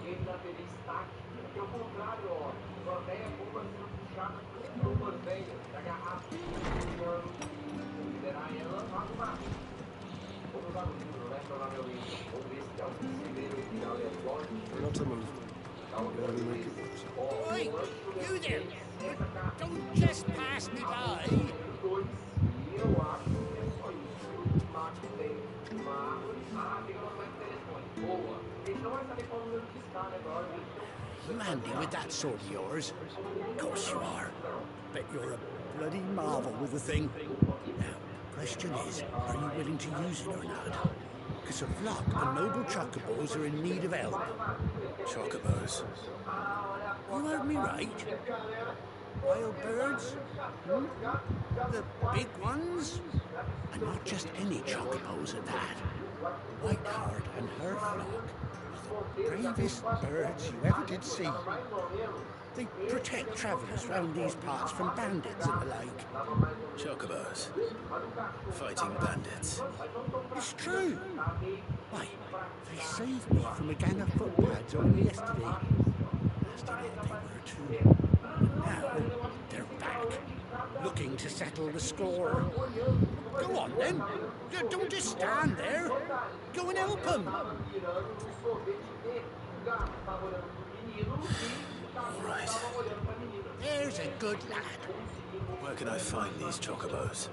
Speaker 8: ele já ter destaque, porque ao contrário, ó, uma velha bomba sendo puxada por bombas velhas, da garrafa, considerar ela uma máquina. Vamos usar no livro, né, provavelmente. Vamos ver se tem algum segredo aqui, galera.
Speaker 7: Not a move. Barely make it worse.
Speaker 16: Oi, you there! Don't just pass me by!
Speaker 8: E eu acho que é só isso. O Marcos tem uma árvore. Ah, tem uma coisa telefone. Boa. Ele não vai saber qual número que está, né?
Speaker 16: You handy with that sword of yours? Of course you are. Bet you're a bloody marvel with the thing. Now, question is, are you willing to use it or not? Because a flock of noble chocobos are in need of help.
Speaker 4: Chocobos?
Speaker 16: You heard me right. Wild birds? Hmm? The big ones? And not just any chocobos at that. Whiteheart and her flock are the bravest birds you ever did see. They protect travellers round these parts from bandits and the like.
Speaker 4: Chocobos? Fighting bandits?
Speaker 16: It's true. Why, they saved me from a gang of footpads only yesterday. Nasty little they were too. And now they're back, looking to settle the score. Go on then. Don't just stand there. Go and help them.
Speaker 4: All right.
Speaker 16: There's a good lad.
Speaker 4: Where can I find these chocobos?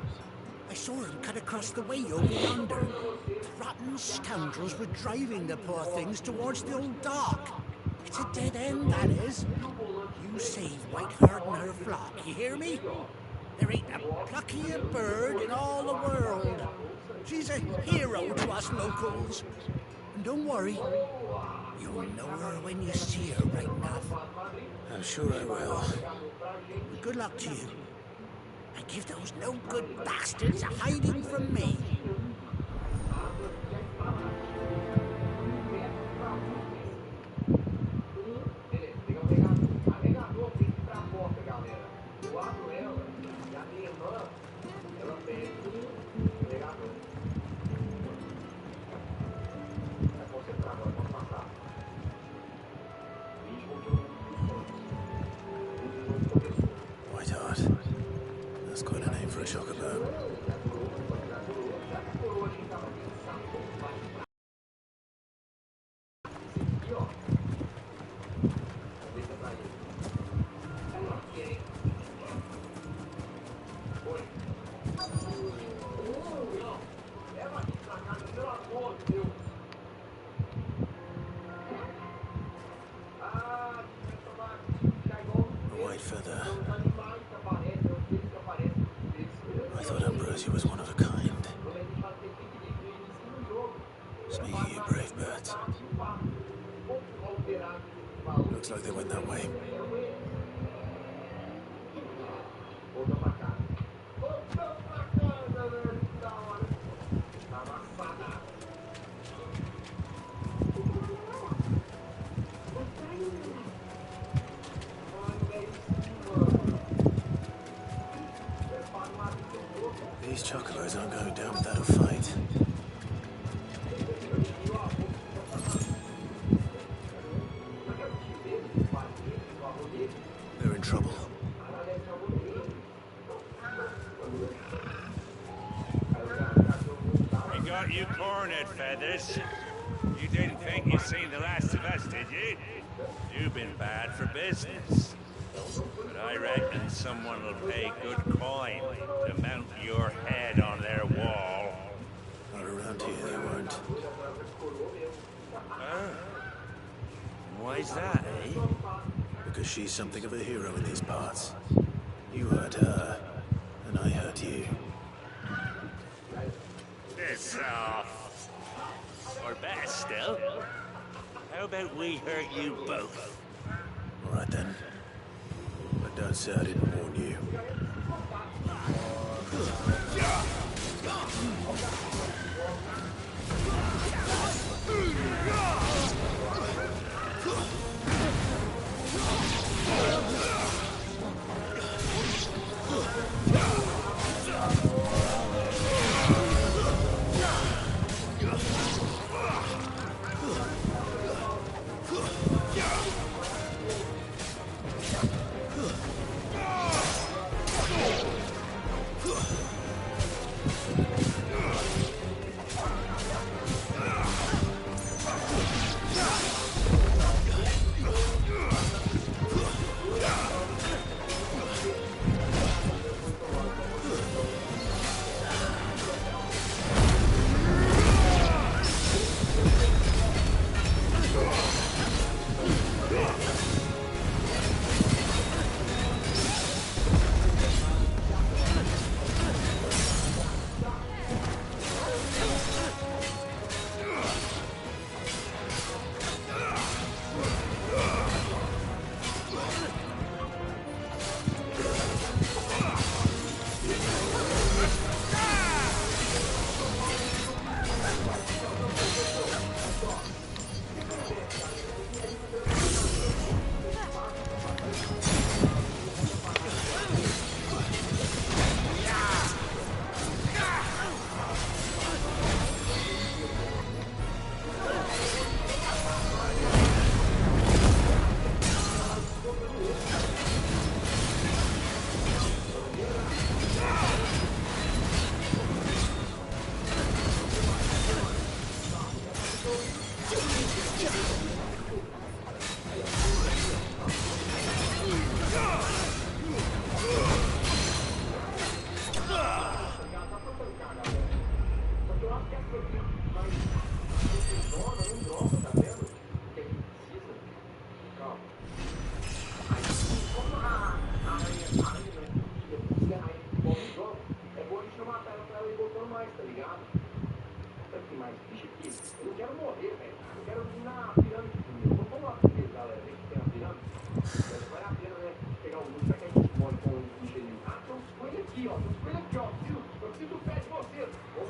Speaker 16: I saw them cut across the way over yonder. The rotten scoundrels were driving the poor things towards the old dock. It's a dead end, that is. You save Whiteheart and her flock, you hear me? There ain't a pluckier bird in all the world. She's a hero to us locals. And don't worry, you'll know her when you see her, right enough.
Speaker 4: I'm sure I will.
Speaker 16: Good luck to you. And give those no-good bastards a hiding from me.
Speaker 4: Whiteheart. That's quite a name for a chocobo. A white feather. I thought Ambrosia was one of a kind. Speaking of brave birds. Looks like they went that way. These chocobos aren't going down without a fight. They're in trouble.
Speaker 17: We got you cornered, Feathers. You didn't think you'd seen the last of us, did you? You've been bad for business. But I reckon someone will pay good coin to mount your head on their wall.
Speaker 4: Not around here, they won't.
Speaker 17: Oh. Why's that, eh?
Speaker 4: Because she's something of a hero in these parts. You hurt her, and I hurt you.
Speaker 17: Piss off. Or better still, how about we hurt you both?
Speaker 4: All right then. But don't say I didn't warn you.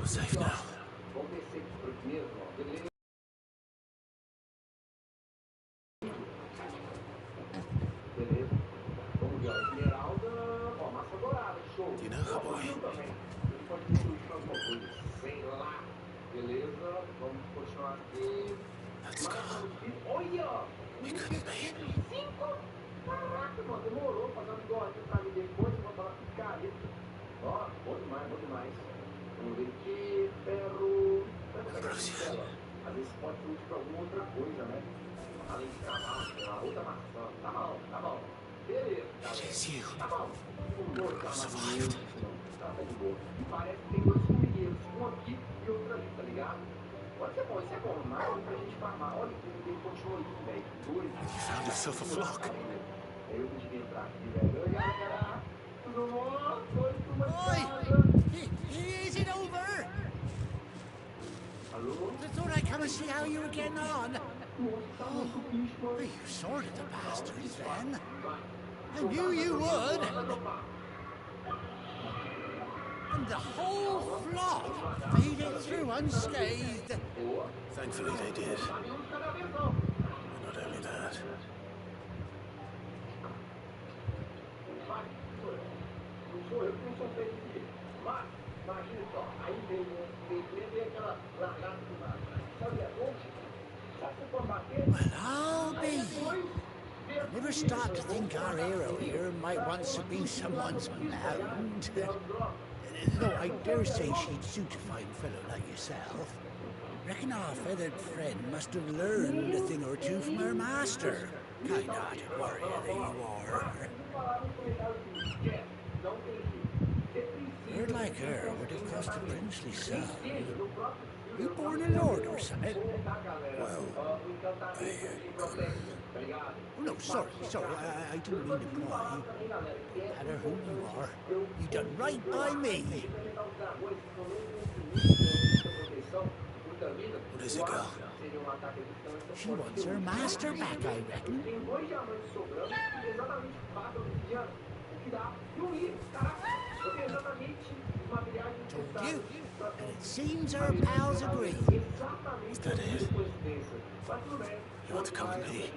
Speaker 4: safe now.
Speaker 8: Vamos descer mesmo, ó. Beleza. Beleza. Vamos ver, ó. Esmeralda, ó, massa dourada, show.
Speaker 4: Do you know her, boy?
Speaker 8: Também. Ele pode construir alguma coisa, sei lá. Beleza, vamos continuar aqui.
Speaker 4: Let's go.
Speaker 8: Olha!
Speaker 4: It couldn't be.
Speaker 8: 5? Caraca, mano, demorou. Fazer uma bigorrinha pra mim depois e botar ela picareta. Ó, bom demais, bom demais. Vamos ver aqui, ferro. Às vezes pode ser útil pra alguma outra coisa, né? Além de cavalo, sei lá, outra maçã. Tá bom, tá bom. Beleza.
Speaker 4: It is you.
Speaker 8: Tá bom.
Speaker 4: You survived.
Speaker 8: Tá de boa. E parece que tem dois formigueiros, um aqui e outro ali, tá ligado? Pode ser bom, isso é bom, mas pra gente farmar. Olha que ele continua aí, velho. Dois.
Speaker 4: You found yourself a flock.
Speaker 8: Eu que devia entrar aqui, velho. Oi, galera. Tudo bom? Oi, tudo bom?
Speaker 16: Oi! Is it over?
Speaker 8: Hello?
Speaker 16: I thought I'd come and see how you were getting on. Oh, you sorted the bastards then. I knew you would. And the whole flock made it through unscathed.
Speaker 4: Thankfully they did. And not only that.
Speaker 8: Imagina só, aí vem aquela largada do mar. Sabe a ponte? Sabe se for bater?
Speaker 16: Well, I'll be. I never start to think our hero here might once have been someone's hound. Though I dare say she'd suit a fine fellow like yourself. Reckon our feathered friend must have learned a thing or two from her master. Kind-hearted warrior that you are. A bird like her would have cost a princely sum. You born a lord or something?
Speaker 4: Well,
Speaker 16: Oh, no, sorry. I didn't mean to pry. No matter who you are, you done right by me.
Speaker 4: what is it, girl?
Speaker 16: She wants her master back, I reckon. Told you. And it seems her pals agree.
Speaker 4: Is that it? You want to come with me?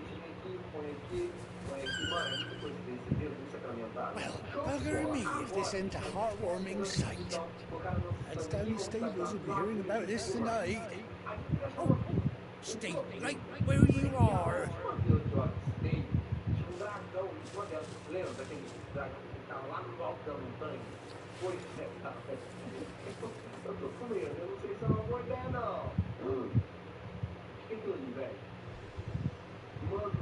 Speaker 16: Well, bugger me if this ain't a heartwarming sight. Lads down the stables will be hearing about this tonight. Oh, stay right where you are.
Speaker 8: Eu tô comendo, eu não sei se é uma boa ideia, não. O que é aquilo ali, velho? Mano,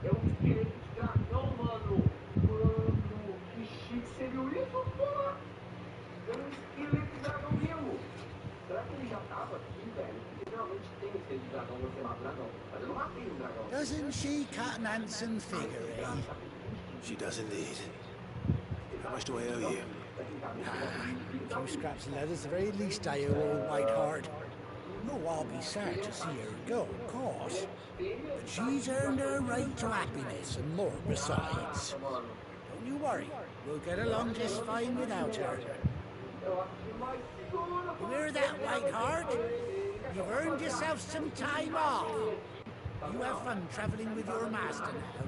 Speaker 8: é um esqueleto de dragão, mano. Mano, que chique. Você viu isso, porra? É um esqueleto de dragão mesmo. Será que ele já tava aqui, velho? Porque realmente tem esqueleto de dragão, você mata o dragão. Mas eu não matei o dragão.
Speaker 16: Doesn't she cut an handsome figure, eh?
Speaker 4: She does indeed. How much do I owe you?
Speaker 16: A few scraps of leather's the very least I owe old Whiteheart. No, I'll be sad to see her go, of course. But she's earned her right to happiness and more besides. Don't you worry, we'll get along just fine without her. You hear that, Whiteheart? You've earned yourself some time off. You have fun traveling with your master now.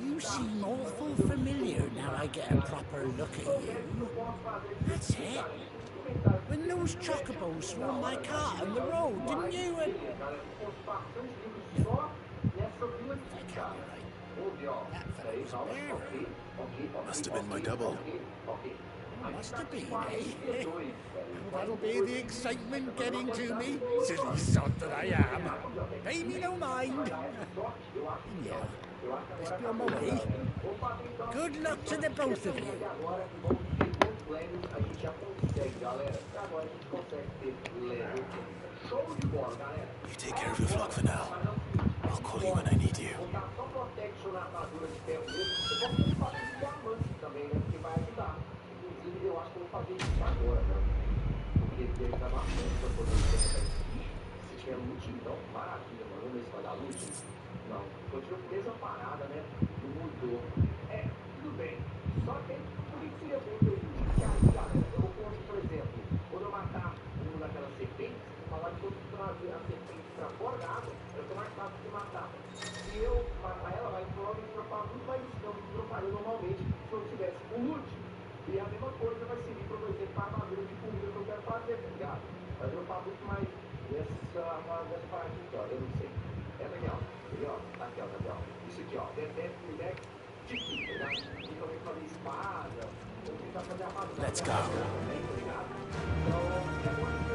Speaker 16: You seem awful familiar now I get a proper look at you. That's it. When those chocobos swarmed my car on the road, didn't you? That can't be right. That fellow was a bearer.
Speaker 4: Must have been my double.
Speaker 16: Must have been, eh? That'll be the excitement getting to me, silly sod that I am. Pay me no mind. Yeah, let's be on my way. Good luck to the both of you.
Speaker 4: You take care of your flock for now. I'll call you when I need you.
Speaker 8: Eu acho que eu vou fazer isso agora, né? Porque ele tá bastante pra poder ter essa aqui. Se tiver loot, então, maravilha, mano. Vamos ver se vai dar loot. Não, continua com a mesma parada, né? Não mudou. É, tudo bem. Só Só que, por que seria bom ter isso? Que aí, galera, eu vou conseguir, por exemplo, quando eu matar uma daquelas serpentes, falar que eu trazer a serpente pra fora da água, eu tô mais fácil de matar. Se eu matar ela, vai provavelmente dropar muito mais dano do que droparia normalmente se eu tivesse um loot. E a mesma coisa vai servir, por exemplo, para a armadura de comida que eu quero fazer, tá ligado? Vai dropar muito mais dessa parada aqui, ó, eu não sei. É legal. E ó, tá aqui, ó, tá aqui, ó. Isso aqui, ó, deck, tipo, tá ligado? E também fazer espada, ou tentar fazer armadura.
Speaker 4: Let's go.
Speaker 8: Também, tá ligado? Então, é bom assim.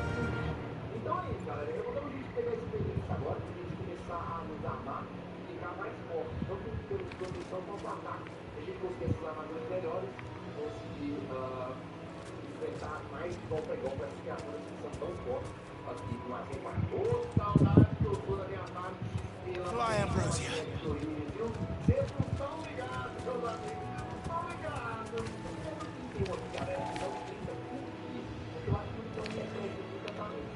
Speaker 8: Então é isso, galera. Eu vou dar um jeito de pegar esse experiência agora, pra gente começar a nos armar e ficar mais forte. Não pela proteção quanto ataque. A gente conseguir essas armaduras melhores, conseguir enfrentar mais golpe a golpe essas criaturas que são tão fortes aqui no Arquipar. Ô, saudade que eu tô da minha parte de estrela.
Speaker 16: Fly, Ambrosia.
Speaker 8: Vocês não estão ligados, meus amigos. Não estão ligados. Tem uma galera que não tenta cumprir, porque eu acho que não tem referência do cantamento.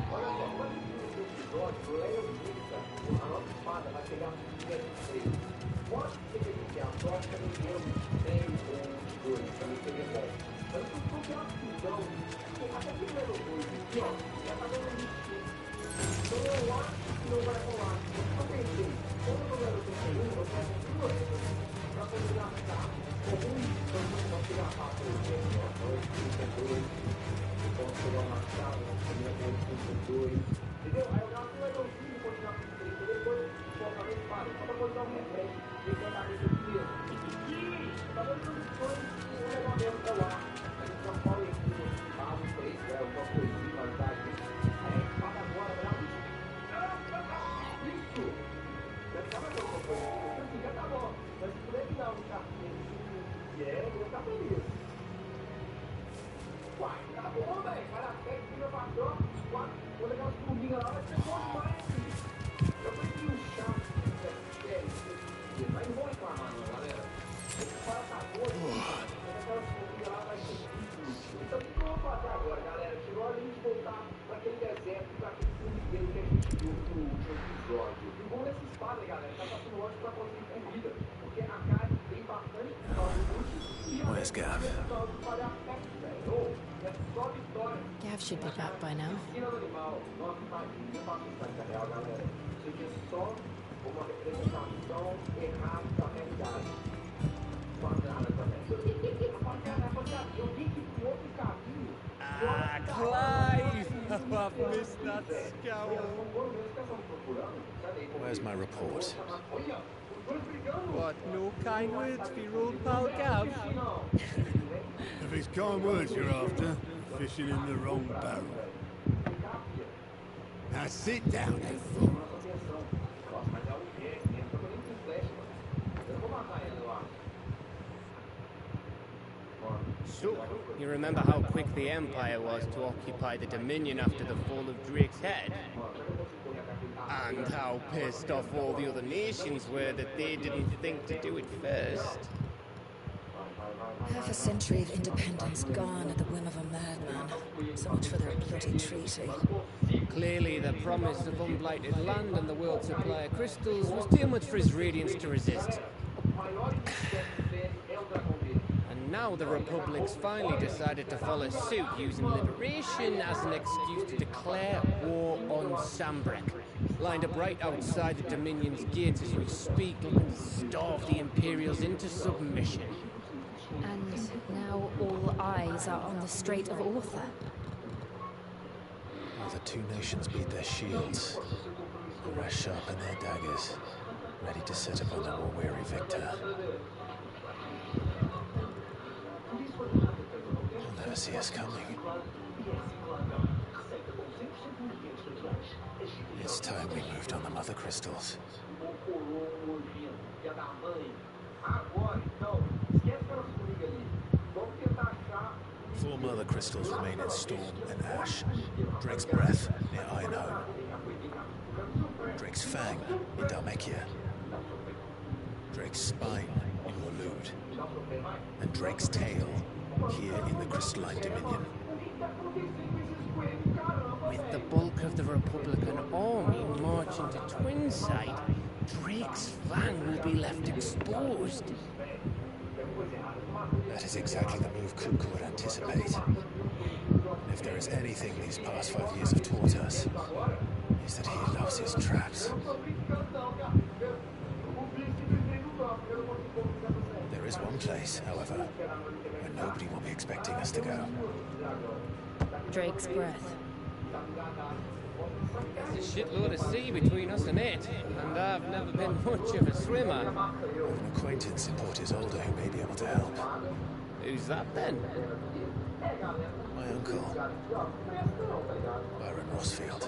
Speaker 8: Olha só, quando a gente começou o episódio, o Leia 30, a nossa espada vai pegar um 3. Pode ser que a gente tenha a sorte que a gente tenha 3 ou 2, também seria bom. Mas eu não tenho uma fusão, até que o level 2 aqui, ó, já tá dando 25. Então eu acho que não vai rolar. Eu pensei, quando eu level 31, eu pego 2 pra poder gastar com então pegar a 32, eu posso pegar uma chave, entendeu? Aí eu gasto um levelzinho e continuar com 3, depois colocar na espada, só pra poder dar um refresh de encantamento aqui mesmo. Tá dando condições de um levantamento pra lá. A gente já fala em tudo, os 3, alguma coisinha, mas tá aqui. Aí a espada agora, realmente. Isso! Já tá mais alguma coisa. Assim, já tá bom. Mas se puder me dar um cartinho que é, eu vou ficar feliz. Uai, tá bom, velho. Vai na festa, tira pra troca, vou levar umas turminhas lá, vai ser bom demais, filho. Eu prefiro um chá, mas não vou reclamar não, galera. Esse cara tá doido, aquelas turminhas lá vai ser difícil. Então o que eu vou fazer agora, galera? Chegou a hora de a gente voltar pra aquele deserto, pra aquele formigueiro que a gente viu no último episódio. E bom nessa espada, galera, tá passando ótimo pra conseguir comida, porque a carne tem bastante
Speaker 4: Where's Gav?
Speaker 2: Gav should be back by now.
Speaker 18: Ah, Clive! I've missed that scowl.
Speaker 4: Where's my report?
Speaker 18: What, no kind words for your old pal Gav?
Speaker 3: If it's kind words you're after, fishing in the wrong barrel. Now sit down, you fool.
Speaker 18: So, you remember how quick the Empire was to occupy the Dominion after the fall of Drake's head? And how pissed off all the other nations were that they didn't think to do it first.
Speaker 5: Half a century of independence gone at the whim of a madman. So much for their bloody treaty.
Speaker 18: Clearly, the promise of unblighted land and the world supply of crystals was too much for his radiance to resist. And now the Republic's finally decided to follow suit, using liberation as an excuse to declare war on Sambrek. Lined up right outside the Dominion's gates as we speak, looking to starve the Imperials into submission.
Speaker 2: And now all eyes are on the Strait of Author.
Speaker 4: While the two nations beat their shields, the rest sharpen their daggers, ready to set upon the war-weary victor. They'll never see us coming. It's time we moved on the mother crystals. Four mother crystals remain in Storm and Ash. Drake's Breath near Ironhome. Drake's Fang in Dalmekia. Drake's Spine in Waloed. And Drake's Tail here in the Crystalline Dominion.
Speaker 18: With the bulk of the Republican army marching to Twinside, Drake's Fang will be left exposed.
Speaker 4: That is exactly the move Kuka would anticipate. And if there is anything these past 5 years have taught us, is that he loves his traps. There is one place, however, where nobody will be expecting us to go.
Speaker 5: Drake's breath.
Speaker 18: There's a shitload of sea between us and it, and I've never been much of a swimmer.
Speaker 4: I have an acquaintance in Port Isolde who may be able to help.
Speaker 18: Who's that then?
Speaker 4: My uncle, Byron Rossfield.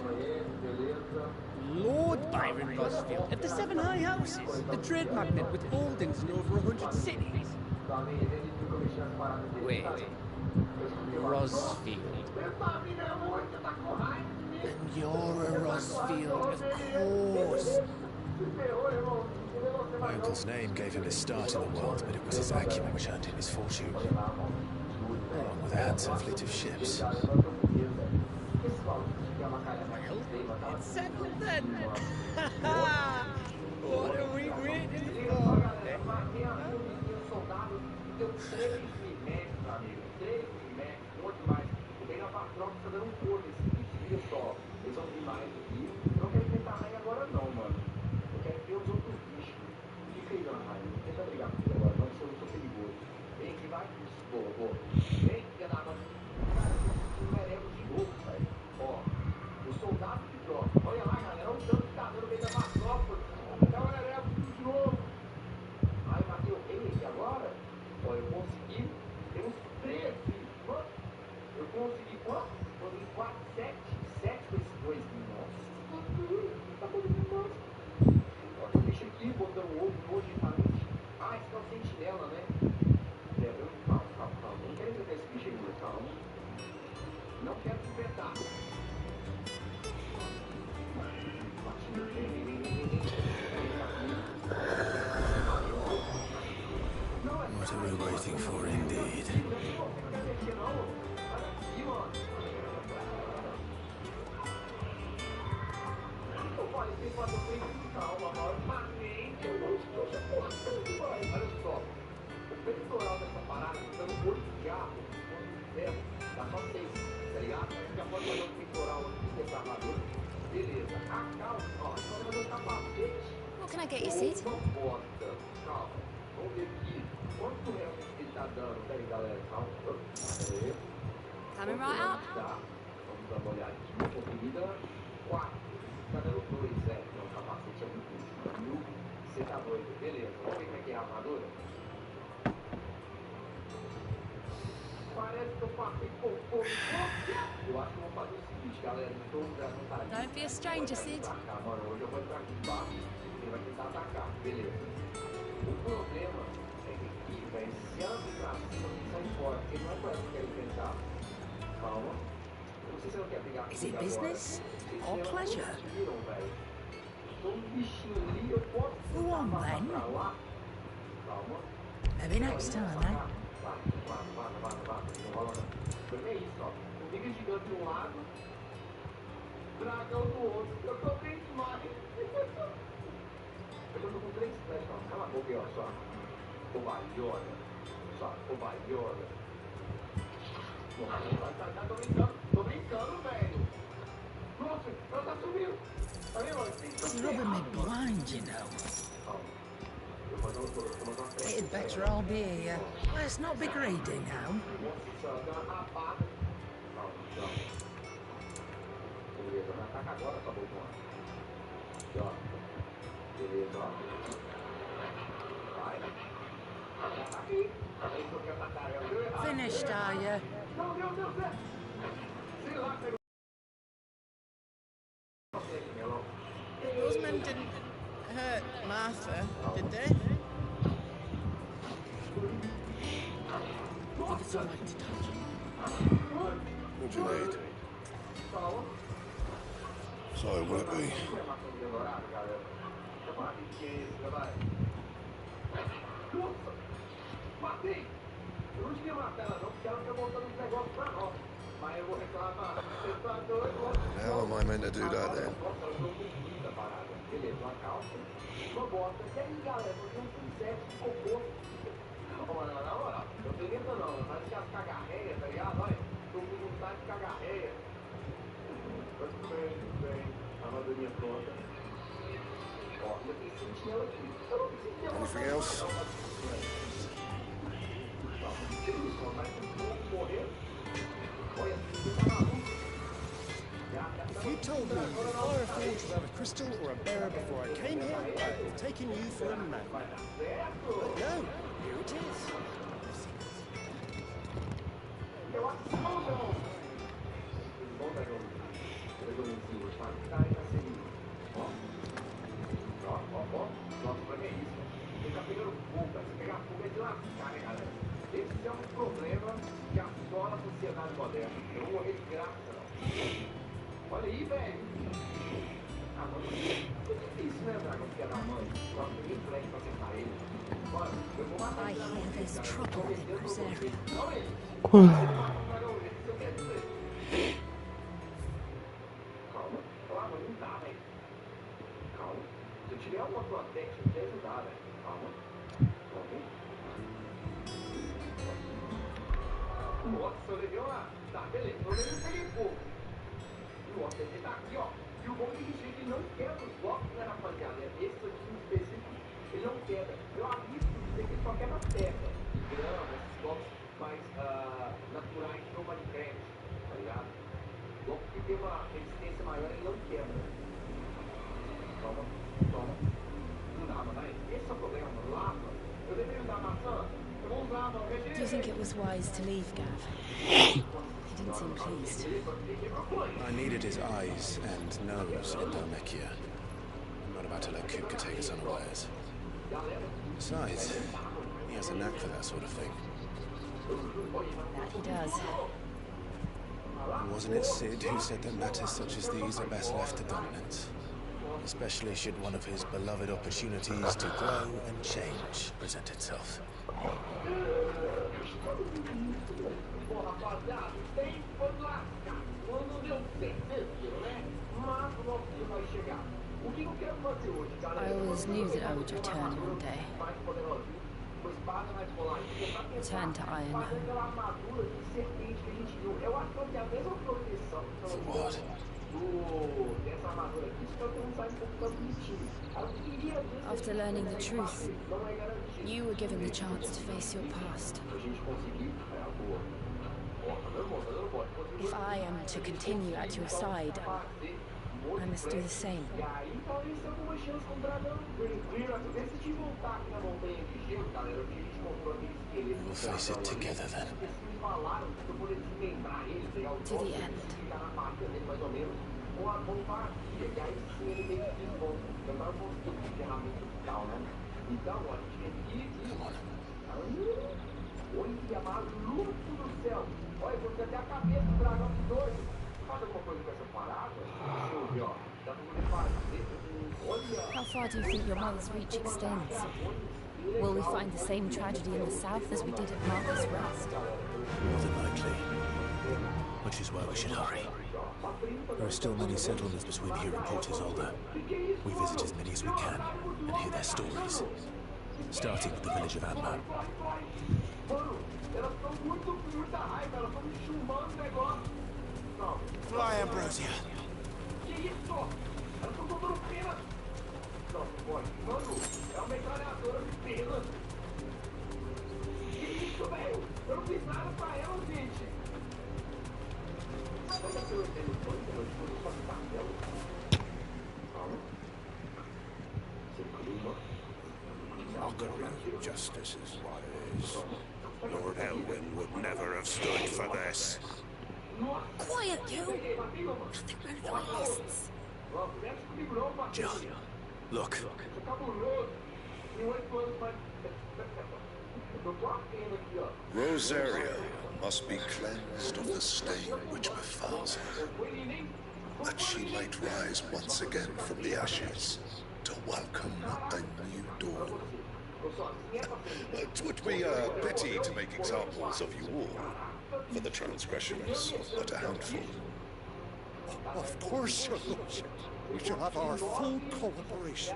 Speaker 18: Lord Byron Rossfield of the Seven High Houses, the trade magnate with holdings in over 100 cities. Wait, Rossfield. And you're a Rossfield, of course.
Speaker 4: My uncle's name gave him his start in the world, but it was his acumen which earned him his fortune, along with a handsome fleet of ships.
Speaker 18: Well, it's settled then. What are we waiting for?
Speaker 8: Eles vão vir mais aqui. Eu não quero enfrentar a rainha agora não, mano. Eu quero ver os outros bichos. Fica aí, dona rainha. Não tenta brigar comigo agora, não, que eu sou perigoso. Vem aqui, vai. Boa, boa. Vem, filha da água. Cara, eu meremos de novo, velho. Ó, os soldados de tropa. Olha lá, galera. Olha o tanto que tá dando meio da metrópole. Então, meremos tudo de novo. Aí, eu matei o rei aqui agora. Ó, eu consegui. Tem uns 13. Mano, eu consegui quanto? Consegui 4, 7 com esses dois. Nossa, tá todo mundo. Ó, deixa aqui, botando o ovo nojentamente. Ah, esse é o sentinela, né? Calma. Não quero enfrentar esse bicho ainda, calma. Não quero te enfrentar.
Speaker 4: What are we waiting for, indeed?
Speaker 8: Olha só, o peitoral dessa parada tá no 8 de aço, dá só 6, tá ligado? Já pode fazer um peitoral aqui, dessa armadura. Beleza, a calça, ó, só vai fazer um capacete.
Speaker 5: What can I get you, Sid?
Speaker 8: Calma, vamos ver aqui quanto realmente ele tá dando, tá aí, galera? Calma, aí.
Speaker 5: Coming right up.
Speaker 8: Tá, vamos dar uma olhadinha, conferida 4, tá dando 2, não, o capacete é muito isso. Você tá doido, beleza. Vamos ver como é que é a armadura? Parece que eu passei por pouco. Eu acho que eu vou fazer o seguinte, galera. Todo mundo já não tá ali.
Speaker 5: Don't be a stranger, Sid.
Speaker 8: Mano, hoje eu vou entrar aqui embaixo. Ele vai tentar atacar, beleza. O problema é que aqui, velho, se ela vir pra cima, ele sai fora. Porque não é com ela que eu quero enfrentar. Calma. Eu não sei se ela quer pegar
Speaker 16: Is it business or pleasure? Go on, then. Maybe next time, eh?
Speaker 8: É isso, ó. Formiga gigante de um lado, dragão do outro. Eu tô bem demais. Eu tô com 3 flechas, ó. Cala a boca aí, ó, só. Cobalhona. Só, cobalhona. Tô brincando, velho. Nossa, ela tá subindo. Tá vendo?
Speaker 16: It's rubbing me blind, you know. It'd better all be here. Let's not be greedy now.
Speaker 8: Beleza, vai atacar agora, acabou com ó. Beleza, ó. Vai. Aqui.
Speaker 16: Finished, are you?
Speaker 8: Não, Deus, sei lá,
Speaker 10: Those men didn't hurt Martha, did they?
Speaker 16: Give us a light to touch.
Speaker 7: What do you need? So, will it be?
Speaker 8: Matei! Eu não devia matar ela não, porque ela fica botando uns negócios pra nós. Mas eu vou reclamar. Você tá doido?
Speaker 7: How am I meant to do that then?
Speaker 8: Beleza, uma calça, uma bota. E aí, galera, vou ter um set de cocô. Ô, mano, na moral, eu tô inventando não, parece que as cagarreias, tá ligado? Olha, tô com vontade de cagarreia. Bem, armadurinha pronta. Ó, já tem sentinela aqui. Eu não preciso ter uma...
Speaker 7: Anything else?
Speaker 8: Que isso, mano? Parece um morrer. Olha, você tá maluco.
Speaker 19: If you told me the fire forge without a crystal or a bearer before I came here, I'd have taken you for a man. But no, here it is.
Speaker 8: Eu acho que não, não. Bom, pegou um símbolo, tá? Tá aí na seria. Ó. Nossa, pra que é isso? Ele tá pegando fogo, cara. Se pegar fogo é de lascar, né, galera? Esse é um problema que assola a sociedade moderna. Eu não morrer de graça, não. Olha aí, velho. Ah, mano, é difícil, né, Dragon? Porque é da mãe. Nossa, ninguém flex pra acertar ele. Olha, eu vou matar ele.
Speaker 2: I hear there's trouble in this area.
Speaker 8: Não, ele. Calma. Calma, não dá, velho. Calma. Se eu tiver uma protection, eu te ajudar, velho. Calma. Nossa, eu levei uma... Tá, beleza. Eu levei um peguei fogo. Nossa, ele tá aqui, ó. E o bom é que ele não quebra os blocos, né, rapaziada? Esse aqui em específico, ele não quebra. Eu arrisco dizer que ele só quebra terra. Grama, esses blocos mais naturais do Minecraft, tá ligado? Bloco que tem uma resistência maior, ele não quebra. Toma. Não dá, mas esse é o problema, mano. Lava. Eu deveria usar maçã? Eu vou usar, mano.
Speaker 2: Do you think it was wise to leave, Gav? He didn't seem pleased.
Speaker 4: I needed his eyes and nose in Dalmekia. I'm not about to let Kupka take us unawares. Besides, he has a knack for that sort of thing.
Speaker 2: That he does.
Speaker 4: Wasn't it Sid who said that matters such as these are best left to dominance? Especially should one of his beloved opportunities to grow and change present itself.
Speaker 2: I always knew that I would return one day. Return to Ironhome.
Speaker 4: For what?
Speaker 2: After learning the truth, you were given the chance to face your past. If I am to continue at your side, I must do the same.
Speaker 4: We'll face it together then.
Speaker 2: To the end.
Speaker 4: Come on.
Speaker 8: Olha, maluco do céu! Olha, você até a cabeça do dragão de dois. Faz alguma coisa com essa parada? Deixa eu ver, ó. Dá pra poder fazer. Olha!
Speaker 2: How far do you think your mother's reach extends? Will we find the same tragedy in the south as we did at Marcus West?
Speaker 4: More than likely. Which is why we should hurry. There are still many settlements between here and Port Isolde. We visit as many as we can and hear their stories. Starting with the village of Amber.
Speaker 16: Fly, Ambrosia.
Speaker 3: Mockery of justice is what it is. Lord Elwyn would never have stood for this.
Speaker 2: Quiet, you! Nothing we're loyalists.
Speaker 4: Jill, look.
Speaker 7: Rosaria must be cleansed of the stain which befouls her, that she might rise once again from the ashes to welcome a new dawn. Twould be a pity to make examples of you all, for the transgressions of but a handful.
Speaker 16: Of course, Your Lordship. We shall have our full cooperation.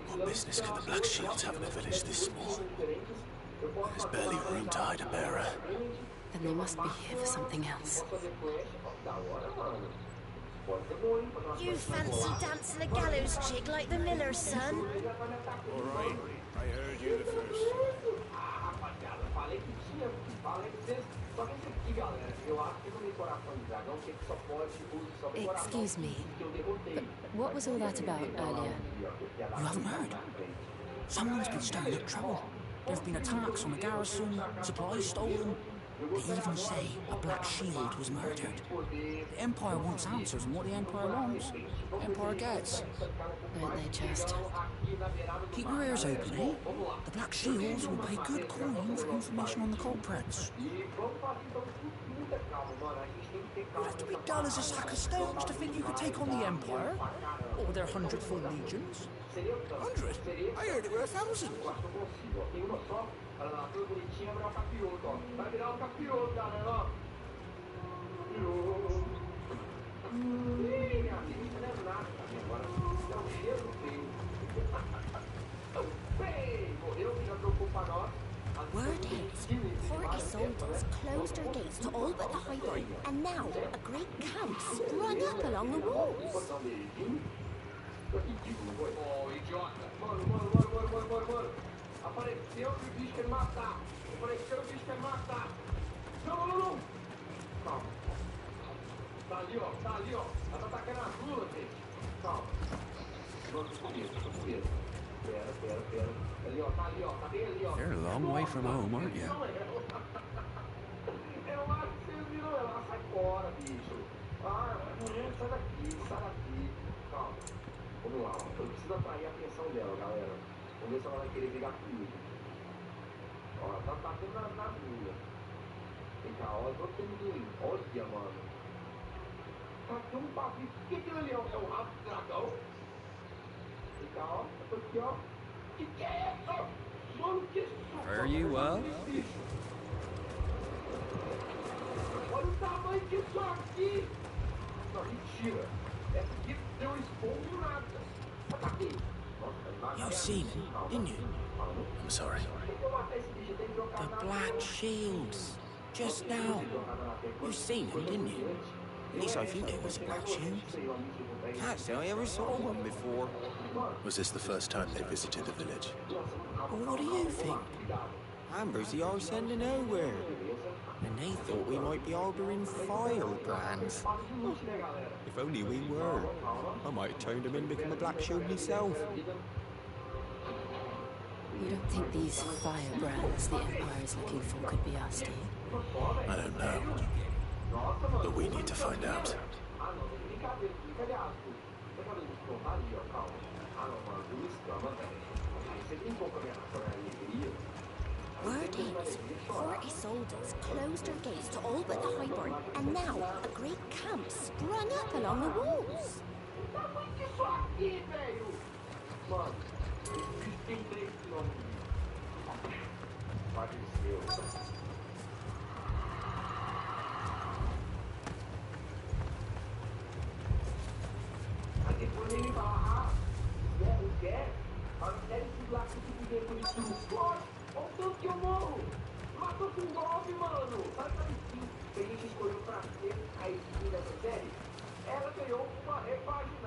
Speaker 4: What business could the Black Shields have in a village this small? There's barely room to hide a bearer.
Speaker 2: Then they must be here for something else.
Speaker 5: You fancy dancing a gallows jig like the miller's son?
Speaker 3: All right, I heard you the first.
Speaker 2: Excuse me, but what was all that about earlier?
Speaker 20: You haven't heard? Someone's been stirring up trouble. There have been attacks on the garrison, supplies stolen. They even say a Black Shield was murdered. The Empire wants answers, and what the Empire wants, the Empire gets.
Speaker 2: Don't they just?
Speaker 20: Keep your ears open, eh? The Black Shields will pay good coin for information on the culprits. You'd have to be dull as a sack of stones to think you could take on the Empire, or their 100-fold legions.
Speaker 3: 100? I heard it were 1,000.
Speaker 5: Word is, 40 soldiers closed their gates to all but the highborn, and now a great camp sprung up along the walls.
Speaker 8: Apareceu que o bicho quer matar. Apareceu o bicho quer matar. Não. Calma. Tá ali, ó. Ela tá atacando as lulas, gente. Calma. Vamos comigo. Pera. Ali, ó. Tá bem ali, ó.
Speaker 14: You're a long way from home, aren't you?
Speaker 8: Eu acho que vocês viram ela. Ela sai fora, bicho. Ah, sai daqui. Calma. Vamos lá, ó. Eu preciso atrair a atenção dela, galera. Vamos ver se ela vai querer brigar comigo. Ó, ela tá batendo na rua. Vem cá, ó, eu tô tendo. Olha, mano. Tá aqui um papo. O que aquilo ali é? É o rabo do dragão? Vem cá, ó. Eu tô aqui, ó. Que é isso? Mano, que isso?
Speaker 14: Fare you well?
Speaker 8: Olha o tamanho disso aqui. Não, mentira. Essa aqui deu esporro do nada. Ataquei.
Speaker 20: You seen it, didn't you?
Speaker 4: I'm sorry.
Speaker 20: The Black Shields. Just now. You seen them, didn't you? At least I think it was a Black Shield.
Speaker 12: Can't say I ever saw one before.
Speaker 4: Was this the first time they visited the village?
Speaker 20: Well, what do you think?
Speaker 12: Amber's the arse end of nowhere. And they thought we might be harbouring firebrands. If only we were. I might have turned them in and become a Black Shield myself.
Speaker 2: You don't think these firebrands the Empire is looking for could be us, do you?
Speaker 4: I don't know. But we need to find out.
Speaker 5: Word is, 40 soldiers closed their gates to all but the highborn, and now a great camp sprung up along the walls.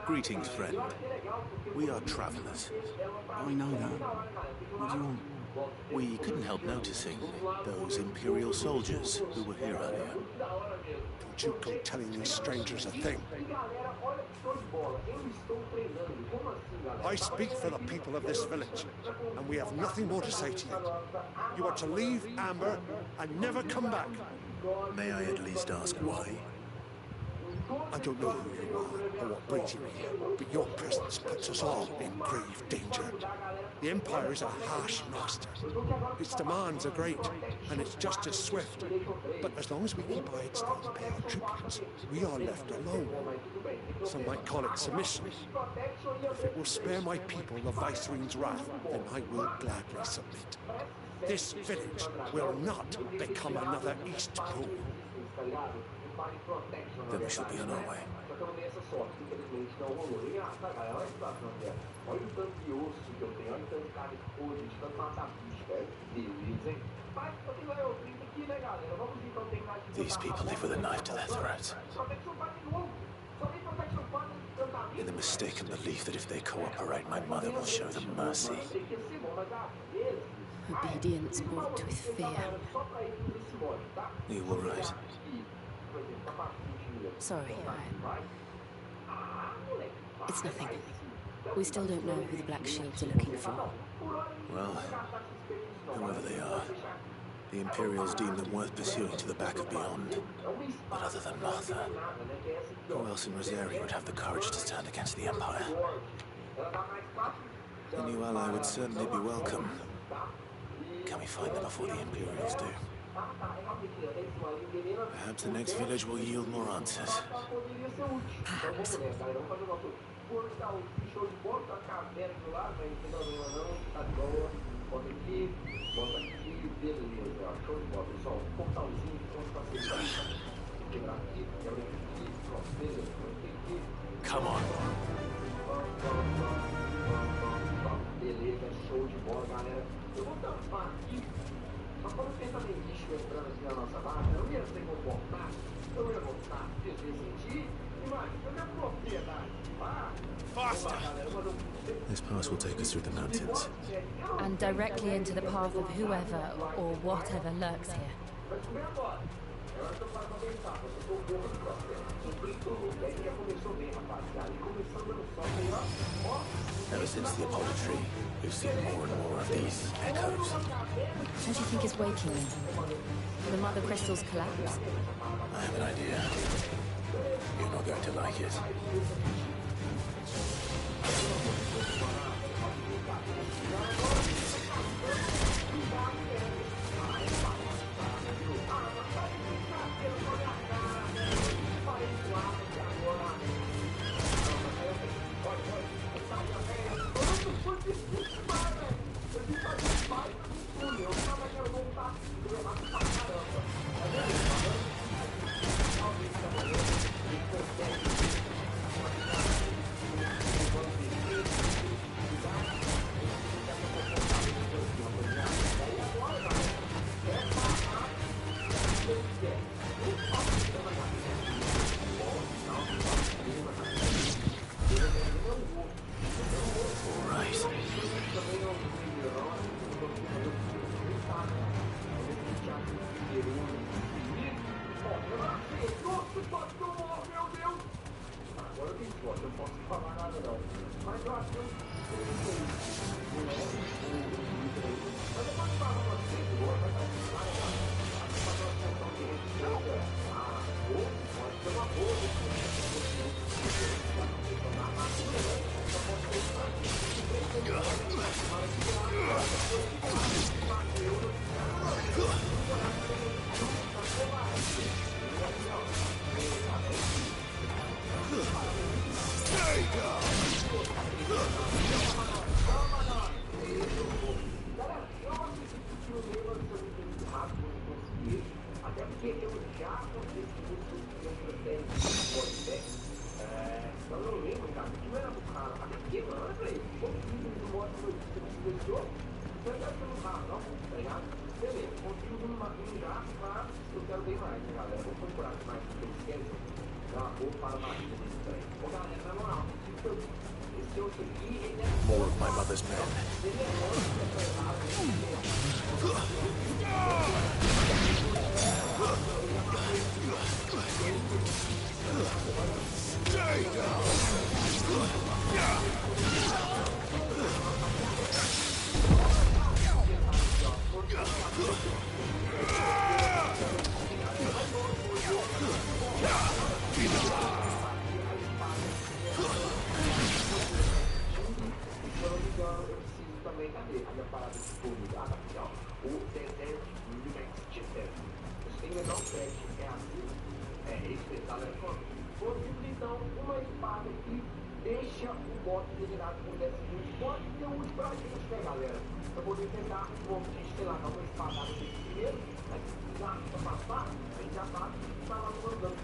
Speaker 4: Greetings, friend. We are travelers.
Speaker 20: I know that. What do you want?
Speaker 4: We couldn't help noticing those Imperial soldiers who were here earlier.
Speaker 3: Don't you go telling these strangers a thing. I speak for the people of this village, and we have nothing more to say to you. You are to leave Amber and never come back.
Speaker 4: May I at least ask why?
Speaker 3: I don't know who you are or what brings you here, but your presence puts us all in grave danger. The Empire is a harsh master. Its demands are great, and its justice swift. But as long as we keep our heads down and pay our tributes, we are left alone. Some might call it submission. If it will spare my people the Viceroy's wrath, then I will gladly submit. This village will not become another East Pool.
Speaker 4: Then we shall be on our way.
Speaker 8: Só que eu não dei essa sorte, infelizmente não rolou. Engraçado, cara, olha a situação aqui. Olha o tanto de osso que eu tenho, olha o tanto de carne podre, de tanto matar bicho, velho. Beleza, hein? Mas, eu tenho ganhou 30 aqui, né, galera? Vamos então tentar aqui.
Speaker 4: These people live with a knife to their throats. In the mistaken belief that if they cooperate, my mother will show them mercy.
Speaker 2: Obedience bought with fear.
Speaker 4: You were right.
Speaker 2: Sorry, it's nothing. We still don't know who the Black Shields are looking for.
Speaker 4: Well, whoever they are, the Imperials deem them worth pursuing to the back of beyond. But other than Martha, who else in Rosari would have the courage to stand against the Empire? A new ally would certainly be welcome. Can we find them before the Imperials do? Perhaps the next village will yield more answers.
Speaker 2: Perhaps.
Speaker 4: Come on.
Speaker 8: Beleza, show de bola, galera. Eu vou tampar aqui. Só quando pensa em bicho entrando aqui na nossa barra, eu ia se comportar, eu ia voltar, sentir, imagina, eu minha propriedade.
Speaker 4: Faster! This pass will take us through the mountains.
Speaker 2: And directly into the path of whoever or whatever lurks here.
Speaker 4: Ever since the apology, we've seen more and more of these echoes.
Speaker 2: Don't you think it's waking them? Will the Mother Crystals collapse?
Speaker 4: I have an idea. You're not going to like it. More of my mother's men. Stay down!
Speaker 8: Deixa o bote eliminado com 10 segundos. Pode ter um pra gente, né, galera? Eu vou tentar um pouco de, sei lá, dar uma espadada nesse primeiro. Mas se precisar pra passar, a gente já sabe que tá lá no mandando.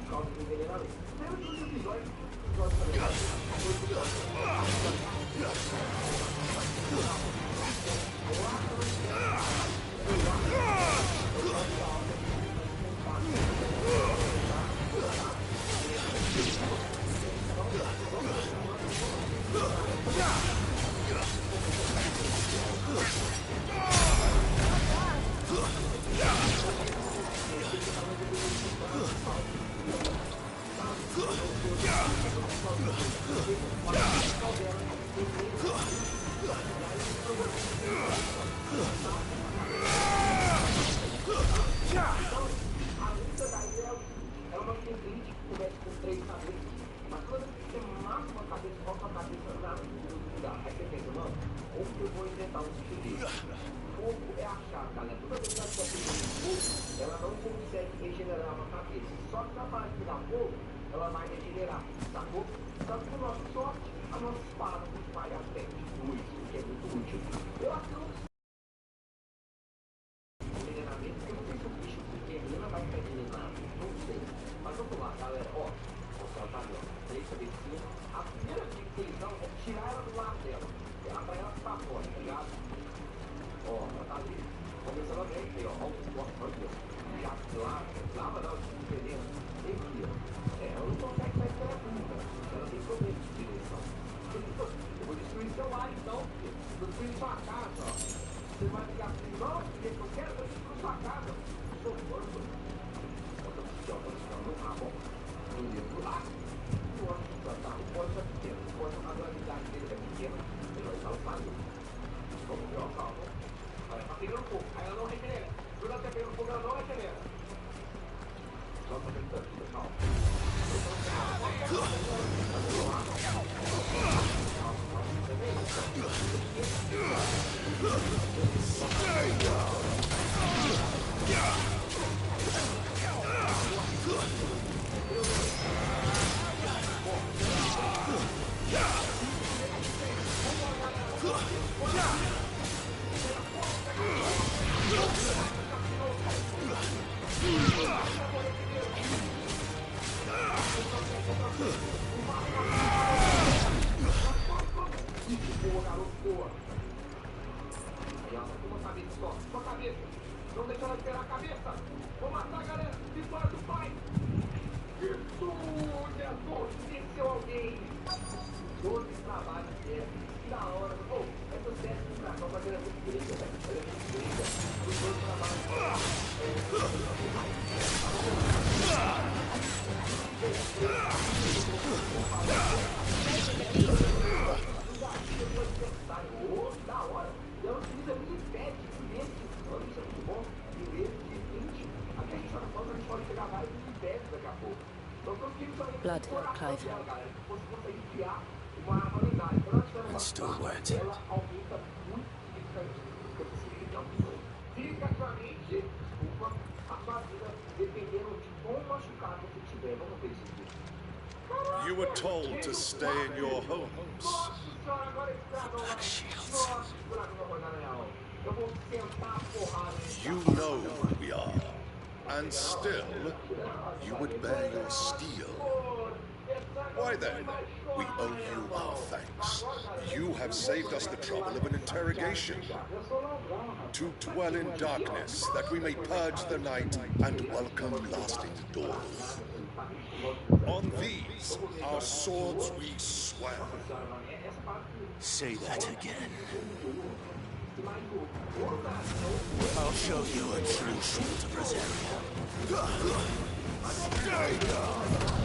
Speaker 2: Blood, Clive.
Speaker 4: And still wet.
Speaker 7: You were told to stay in your homes.
Speaker 4: The Black Shields.
Speaker 7: You know who we are. And still, you would bear your steel. Why then, we owe you our thanks. You have saved us the trouble of an interrogation. To dwell in darkness, that we may purge the night and welcome lasting dawn. On these, our swords we swear.
Speaker 12: Say that again. I'll show you a true shield of Rosaria. Stay down!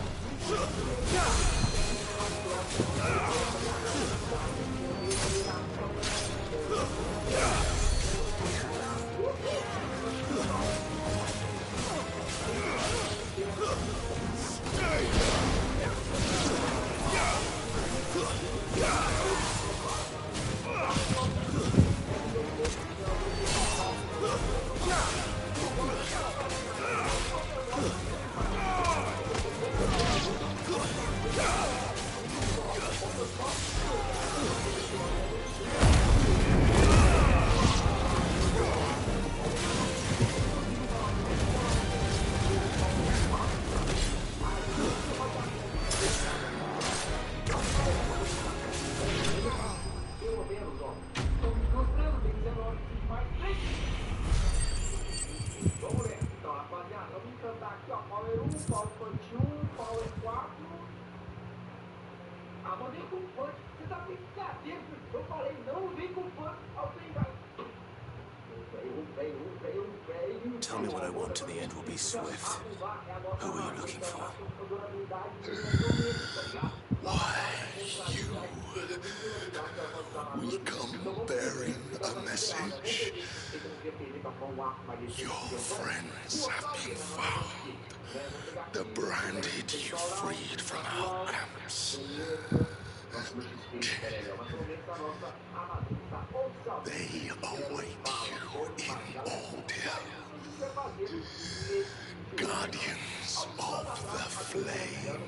Speaker 4: Tell me what I want to the end will be swift. Who are you looking for?
Speaker 7: Why, you will come bearing a message. Your friends have been found. The branded you freed from our camps. They await you in order. Guardians of the Flame.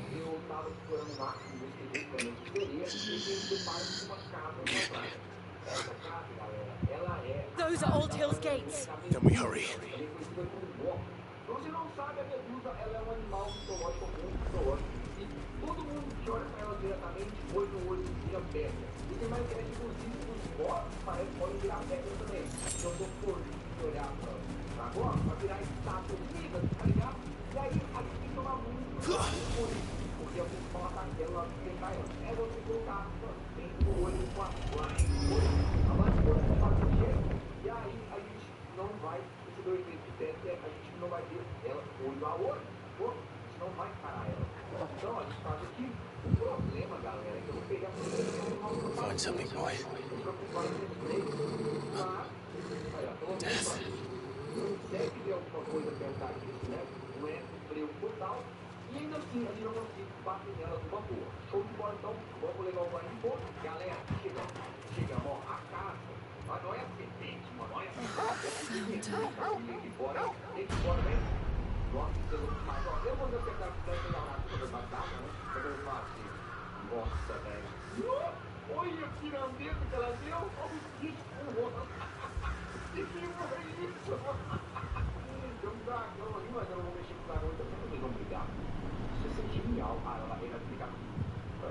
Speaker 2: Those are Old Hill's gates.
Speaker 4: Then we hurry.
Speaker 8: Você não sabe, a medusa, ela é um animal mitológico muito mitológico. E todo mundo que olha pra ela diretamente, olho no olho, vira pedra. E tem mais ideia, inclusive, os bosses parece que podem virar pedra também. Então eu tô de olhar pra agora, pra virar estátua viva, tá ligado? E aí, a gente tem que tomar muito cuidado com isso. Porque o principal ataque dela, lá que cai, é você colocar dentro do olho com a vassoura, a vassoura cheia. E aí, a gente não vai receber o efeito de teste, a gente não vai ver ela olho a olho, pô, a gente não vai encarar ela. Então, a gente faz aqui o problema, galera, que eu vou pegar
Speaker 4: Find something, boy. Death.
Speaker 8: Consegue ver alguma coisa perto disso, né? Não é freio total. E ainda assim, a gente não consegue bater nela numa boa. Show de bola, então, vamos levar o banho de boa. Galera, chegamos, ó, a casa. Mas não é a serpente, mano, olha aqui fora, vem. Nossa, mas ó, eu vou ver o que tá acontecendo na coisa da casa, né? Eu vou assim, nossa, velho. Olha o pirambeiro que ela deu, olha o bicho voando. Que foi isso? Tem um dragão ali, mas eu não vou mexer com o dragão, então sempre vocês vão brigar. Isso é genial, cara, ela vai ficar.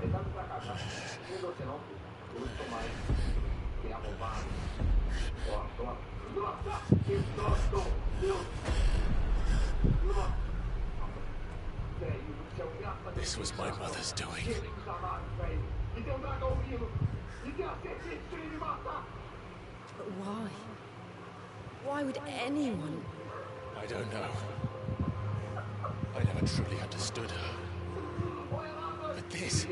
Speaker 8: Ele tá pra cá, tá? Não deu você não, eu vou tomar que é roubado. Ó, toma. Nossa, que gosto!
Speaker 4: This was my mother's doing.
Speaker 2: But why? Why would anyone?
Speaker 4: I don't know. I never truly understood her. But this...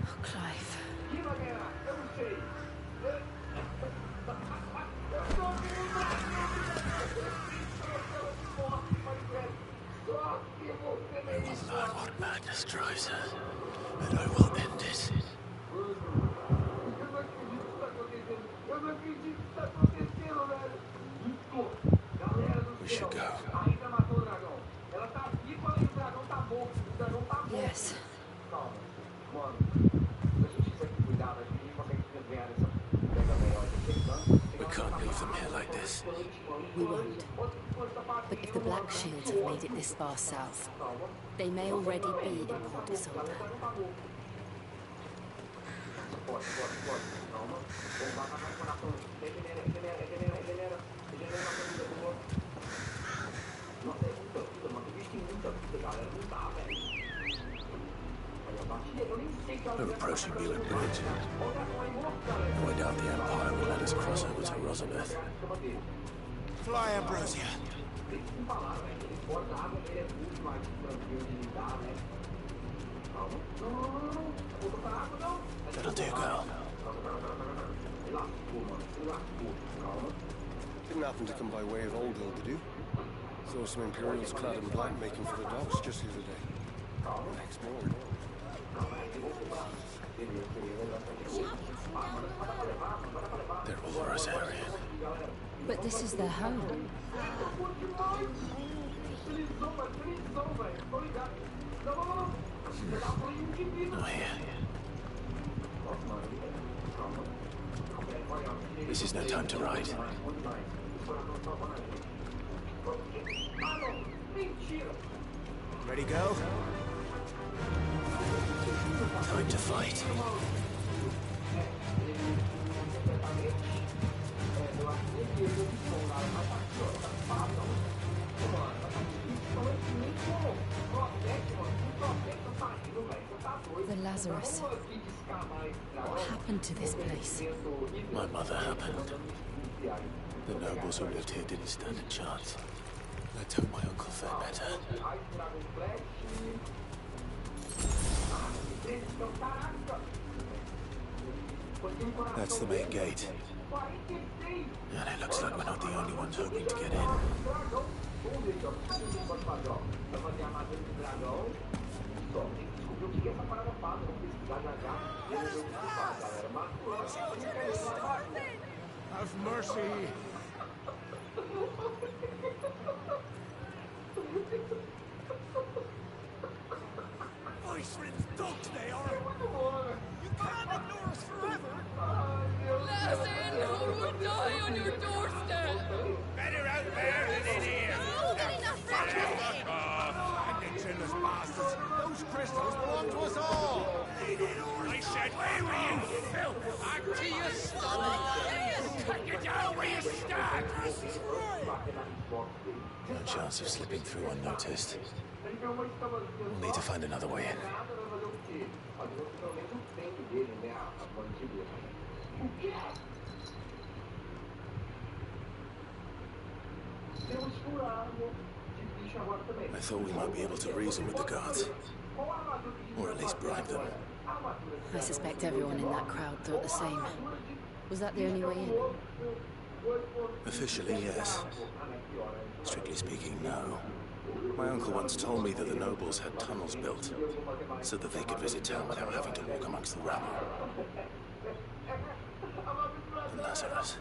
Speaker 2: Oh, Clive.
Speaker 4: I will learn what madness drives her, and I will end it. We should go.
Speaker 2: Yes.
Speaker 4: We can't leave them here like this.
Speaker 2: We won't. But if the Black Shields have made it this far south, they may already be in Port Isolde.
Speaker 4: We're approaching Bewick Bridge. No, I doubt the Empire will let us cross over to Rosalith.
Speaker 16: Fly, Ambrosia.
Speaker 4: That'll do, girl.
Speaker 19: Didn't happen to come by way of Old Hill, did you? Saw some Imperials clad in black making for the docks just the other day. Next morning.
Speaker 4: They're all Rosarian.
Speaker 2: But this is their home.
Speaker 4: Not here. This is no time to ride.
Speaker 16: Ready, go?
Speaker 4: Time to fight.
Speaker 2: The Lazarus. What happened to this place?
Speaker 4: My mother happened. The nobles who lived here didn't stand a chance. Let's hope my uncle fared better. That's the main gate. And it looks like we're not the only ones hoping to get in.
Speaker 16: Have mercy!
Speaker 3: Voice-ridden dogs they are!
Speaker 16: You can't ignore us forever!
Speaker 2: Let us in, or we'll die on your doorstep!
Speaker 17: Better out there than in here!
Speaker 16: Bandit-chinless bastards! Those crystals belong to us all!
Speaker 17: I said, where were you, filth? Back to your stall! Cut you down where you stand!
Speaker 4: No chance of slipping through unnoticed. We'll need to find another way in. I thought we might be able to reason with the guards. Or at least bribe them.
Speaker 2: I suspect everyone in that crowd thought the same. Was that the only way in?
Speaker 4: Officially, yes. Strictly speaking, no. My uncle once told me that the nobles had tunnels built, so that they could visit town without having to walk amongst the rabble. And Lazarus.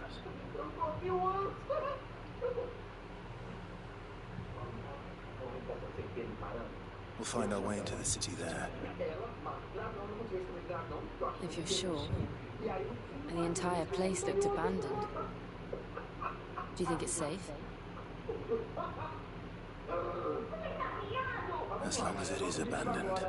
Speaker 4: We'll find our way into the city there.
Speaker 2: If you're sure. And the entire place looked abandoned. Do you think it's safe?
Speaker 4: As long as it is abandoned.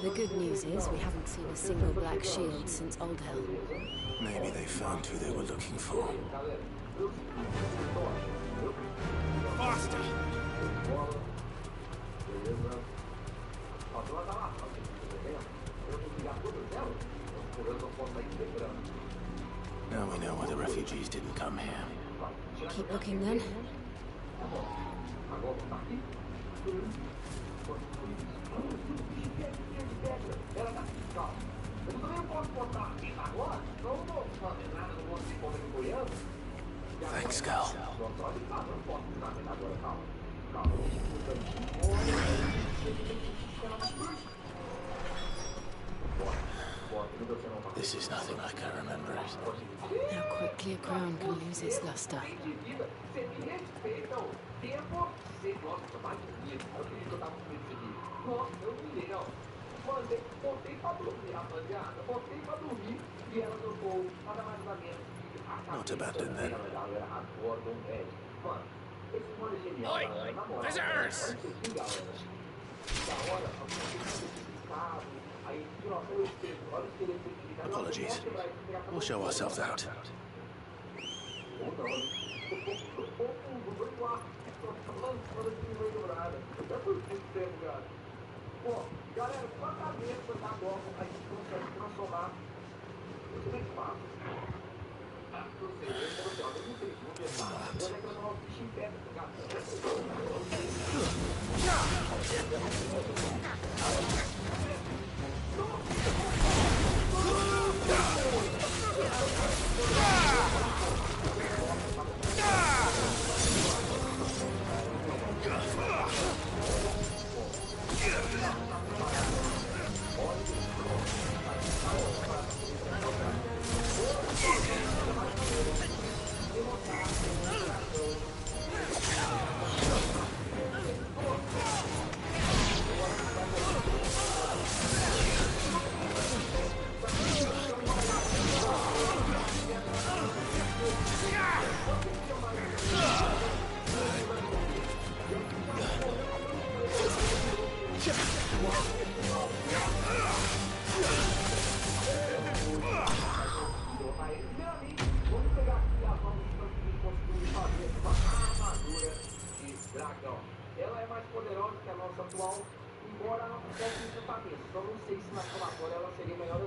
Speaker 2: The good news is we haven't seen a single black shield since Old Hell.
Speaker 4: Maybe they found who they were looking for.
Speaker 16: Faster!
Speaker 4: Now we know why the refugees didn't come here.
Speaker 2: Keep looking then.
Speaker 4: Thanks, Cal. This is nothing like I remember it.
Speaker 2: How quickly a crown can lose its luster.
Speaker 4: Not abandoned then.
Speaker 17: Oi! Visitors!
Speaker 4: Apologies. We'll show ourselves out.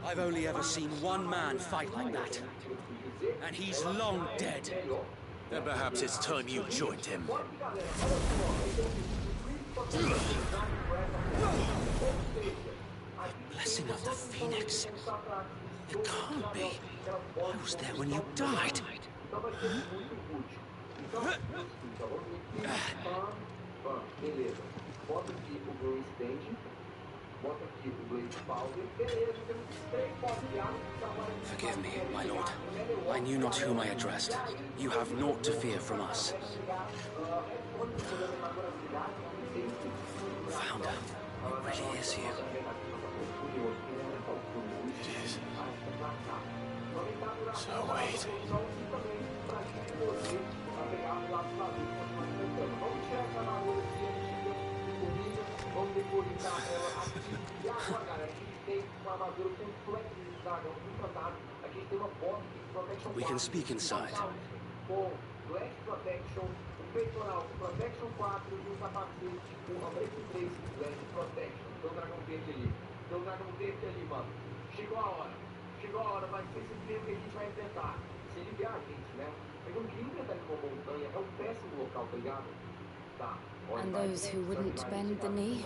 Speaker 20: I've only ever seen one man fight like that. And he's long dead.
Speaker 4: Then perhaps it's time you joined him.
Speaker 20: Blessing of the Phoenix. It can't be. I was there when you died.
Speaker 8: Beleza. Bota aqui o Blue Stand. Bota aqui o Blade Powder. Beleza, temos 3 potes de arma.
Speaker 20: Forgive me, my lord. I knew not whom I addressed. You have naught to fear from us. Founder, it really is you.
Speaker 4: It is. So wait.
Speaker 20: We can speak inside.
Speaker 8: Chegou a hora, mas esse tempo que a gente vai enfrentar. Se ele vier a gente, né? Eu não queria enfrentar ele numa montanha, é um péssimo local, tá ligado? Tá.
Speaker 5: And those who wouldn't bend the knee?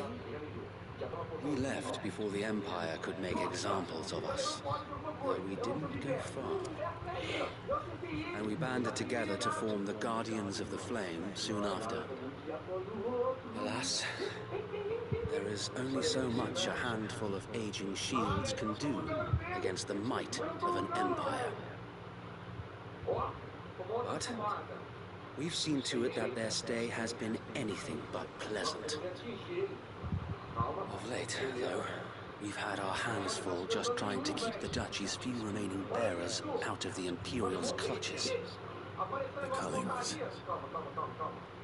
Speaker 20: We left before the Empire could make examples of us, though we didn't go far. And we banded together to form the Guardians of the Flame soon after. Alas, there is only so much a handful of aging shields can do against the might of an empire. But we've seen to it that their stay has been anything but pleasant. Of late, though, we've had our hands full just trying to keep the Duchy's few remaining bearers out of the Imperial's clutches.
Speaker 4: The Cullings.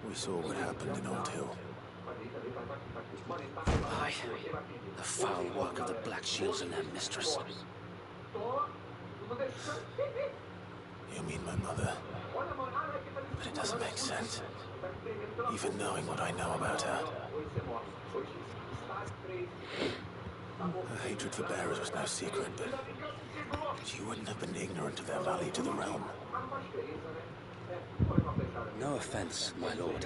Speaker 4: We saw what happened in Old Hill.
Speaker 20: Aye, the foul work of the Black Shields and their mistress.
Speaker 4: You mean my mother? But it doesn't make sense. Even knowing what I know about her. Her hatred for bearers was no secret, but she wouldn't have been ignorant of their value to the realm.
Speaker 20: No offense, my lord,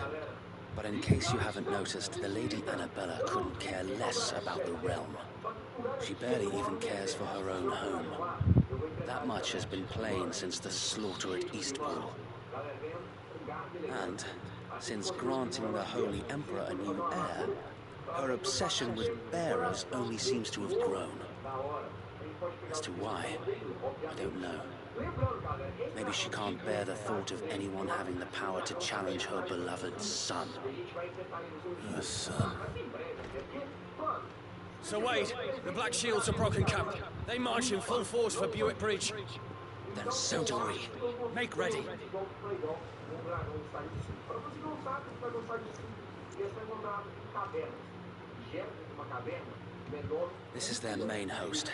Speaker 20: but in case you haven't noticed, the Lady Annabella couldn't care less about the realm. She barely even cares for her own home. That much has been plain since the slaughter at Eastpool. And since granting the Holy Emperor a new heir, her obsession with bearers only seems to have grown. As to why, I don't know. Maybe she can't bear the thought of anyone having the power to challenge her beloved son.
Speaker 4: Her son?
Speaker 21: Sir Wade, the Black Shields have broken camp. They march in full force for Buick Bridge.
Speaker 20: Then so do we.
Speaker 21: Make ready.
Speaker 20: This is their main host.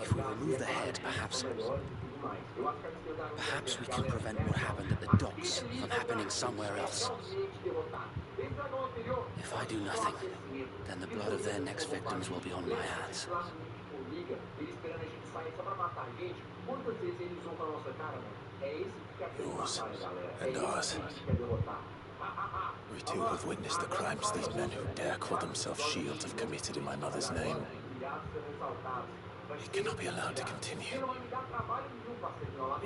Speaker 20: If we remove the head, perhaps we can prevent what happened at the docks from happening somewhere else. If I do nothing, then the blood of their next victims will be on my hands.
Speaker 4: Yours and ours. We too have witnessed the crimes these men who dare call themselves shields have committed in my mother's name. It cannot be allowed to continue.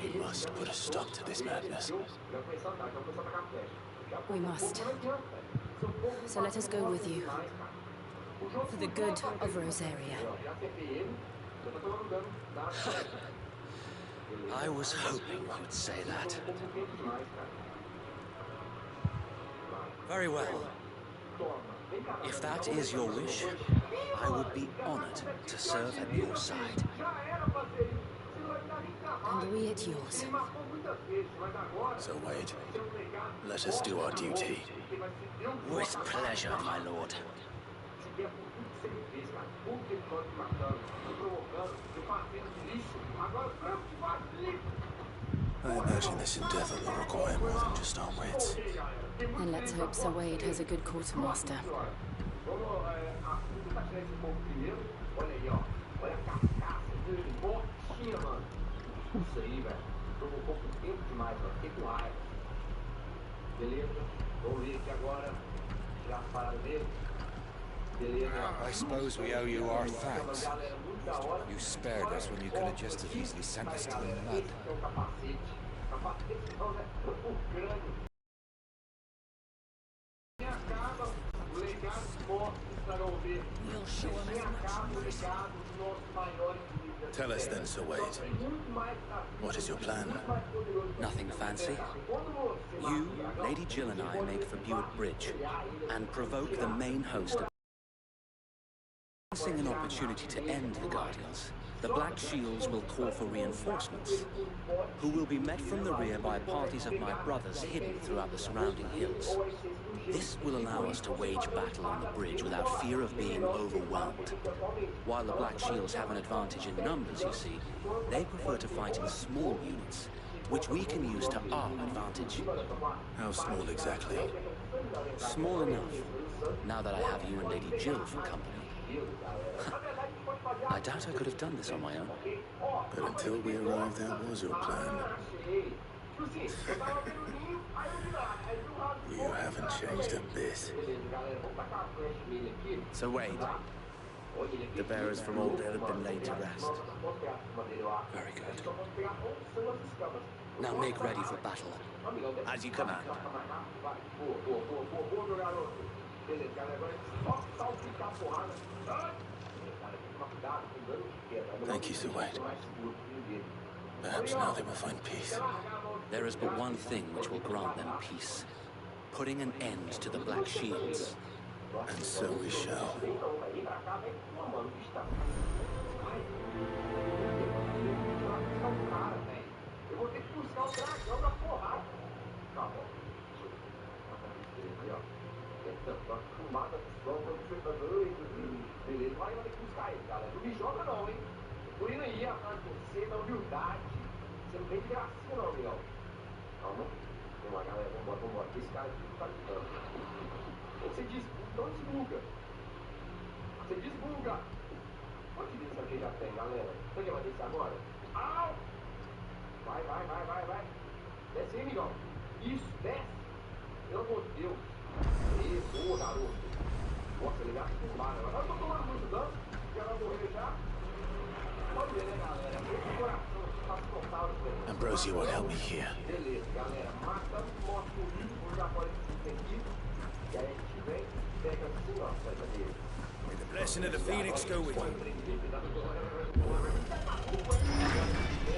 Speaker 4: We must put a stop to this madness.
Speaker 5: We must. So let us go with you. For the good of Rosaria.
Speaker 20: I was hoping you'd say that. Very well. If that is your wish, I would be honored to serve at your side.
Speaker 5: And we at yours.
Speaker 4: So Wade, let us do our duty.
Speaker 20: With pleasure, my lord.
Speaker 4: I imagine this endeavor will require more than just our wits.
Speaker 5: And let's hope Sir Wade has a good quartermaster.
Speaker 1: I suppose we owe you our thanks. You spared us when you could have just as easily sent us to the mud.
Speaker 4: Tell us then, Sir Wade. What is your plan?
Speaker 14: Nothing fancy. You, Lady Jill and I make for Buick Bridge and provoke the main host of an opportunity to end the Guardians. The Black Shields will call for reinforcements, who will be met from the rear by parties of my brothers hidden throughout the surrounding hills. This will allow us to wage battle on the bridge without fear of being overwhelmed. While the Black Shields have an advantage in numbers, you see, they prefer to fight in small units, which we can use to our advantage.
Speaker 4: How small exactly?
Speaker 14: Small enough, now that I have you and Lady Jill for company. I doubt I could have done this on my own.
Speaker 4: But until we arrived, that was your plan. You haven't changed a bit.
Speaker 14: So Wade, the bearers from Oldale have been laid to rest.
Speaker 4: Very good.
Speaker 14: Now make ready for battle.
Speaker 4: As you command. Thank you, Sir Wade. Perhaps now they will find peace.
Speaker 14: There is but one thing which will grant them peace. Putting an end to the Black Shields.
Speaker 4: And so we shall. Ambrosia won't help me here.
Speaker 21: May the blessing of the Phoenix go with you.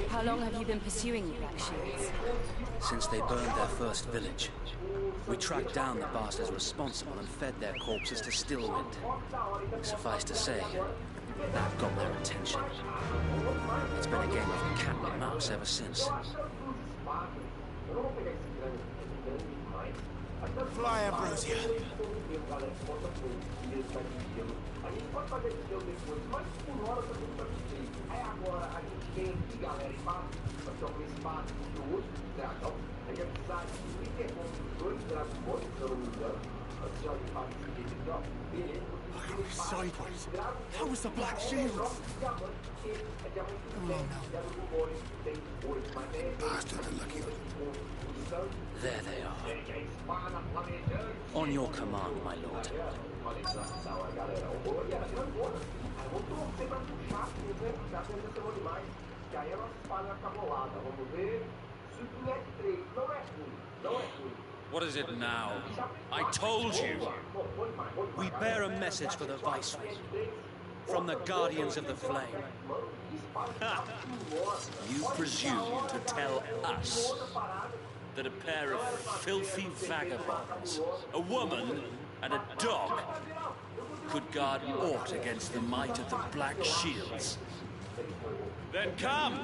Speaker 2: How long have you been pursuing the Black Shields?
Speaker 14: Since they burned their first village. We tracked down the bastards responsible and fed their corpses to Stillwind. Suffice to say, that got their attention. It's been a game of cat and mouse ever since.
Speaker 1: Fly, Ambrosia. Sideways. That was the Black Shields. Come along now.
Speaker 6: Bastards are lucky.
Speaker 14: There they are. On your command, my lord.
Speaker 13: What is it now? I told you. We bear a message for the Viceroy. From the Guardians of the Flame. Ha! You presume to tell us that a pair of filthy vagabonds, a woman and a dog, could guard aught against the might of the Black Shields? Then come!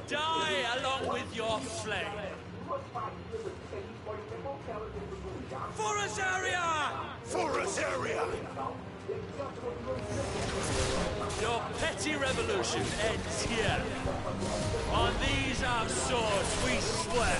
Speaker 13: Die along with your flame! For Azaria!
Speaker 1: For Azaria!
Speaker 13: Your petty revolution ends here. On these our swords we swear.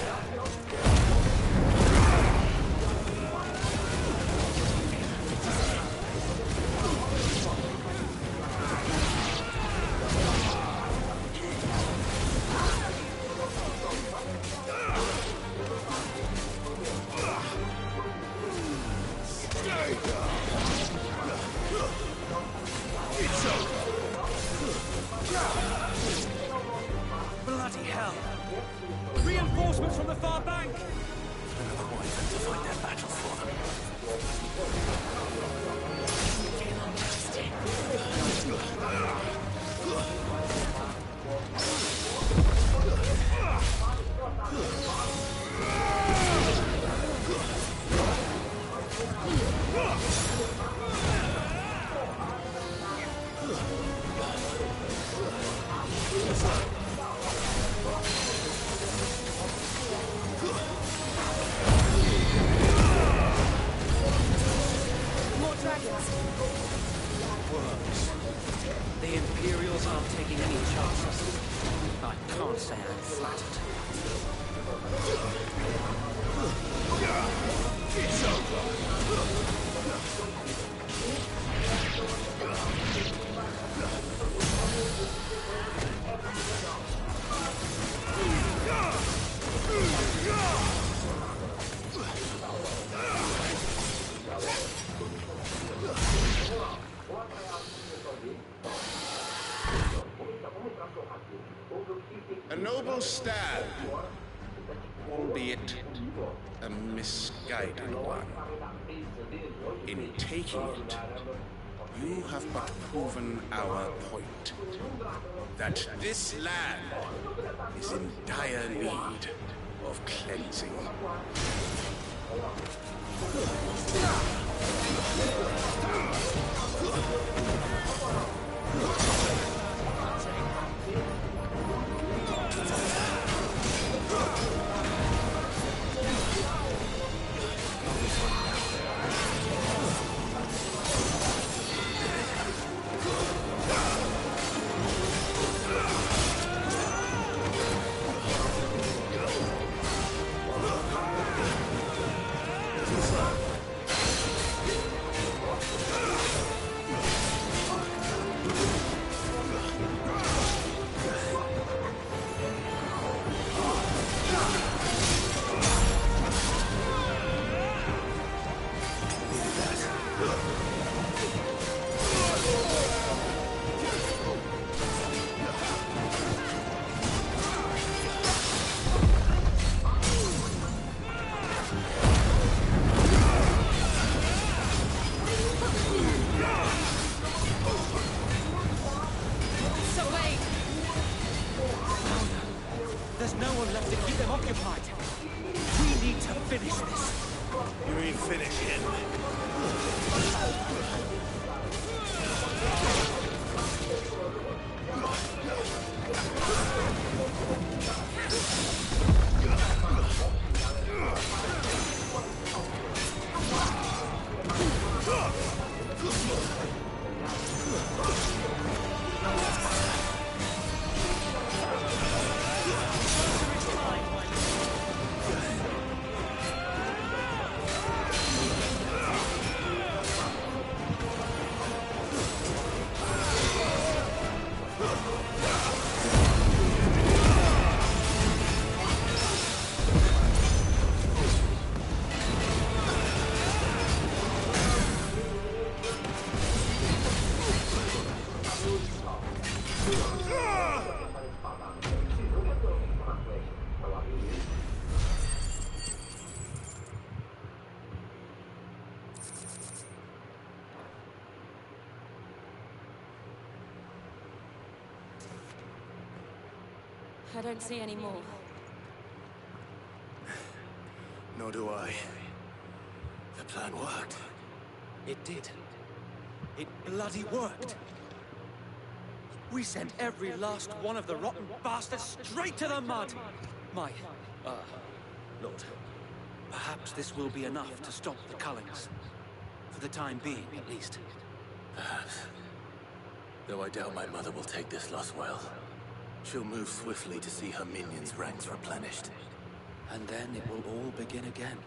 Speaker 21: Reinforcements from the far bank!
Speaker 4: Another wyvern to fight their battle for them.
Speaker 21: More dragons! Worms. The Imperials aren't taking any chances. I can't say I'm flattered. It's
Speaker 7: A noble stand, albeit a misguided one. In taking it, you have but proven our point, that this land is in dire need of cleansing.
Speaker 21: There's no one left to keep them occupied. We need to finish this.
Speaker 4: You mean finish him?
Speaker 2: I don't see any more.
Speaker 4: Nor do I. The plan worked.
Speaker 21: It did. It bloody worked. We sent every last one of the rotten bastards straight to the mud! My, Lord, perhaps this will be enough to stop the Cullings. For the time being, at least.
Speaker 4: Perhaps. Though I doubt my mother will take this loss well. She'll move swiftly to see her minions' ranks replenished.
Speaker 21: And then it will all begin again.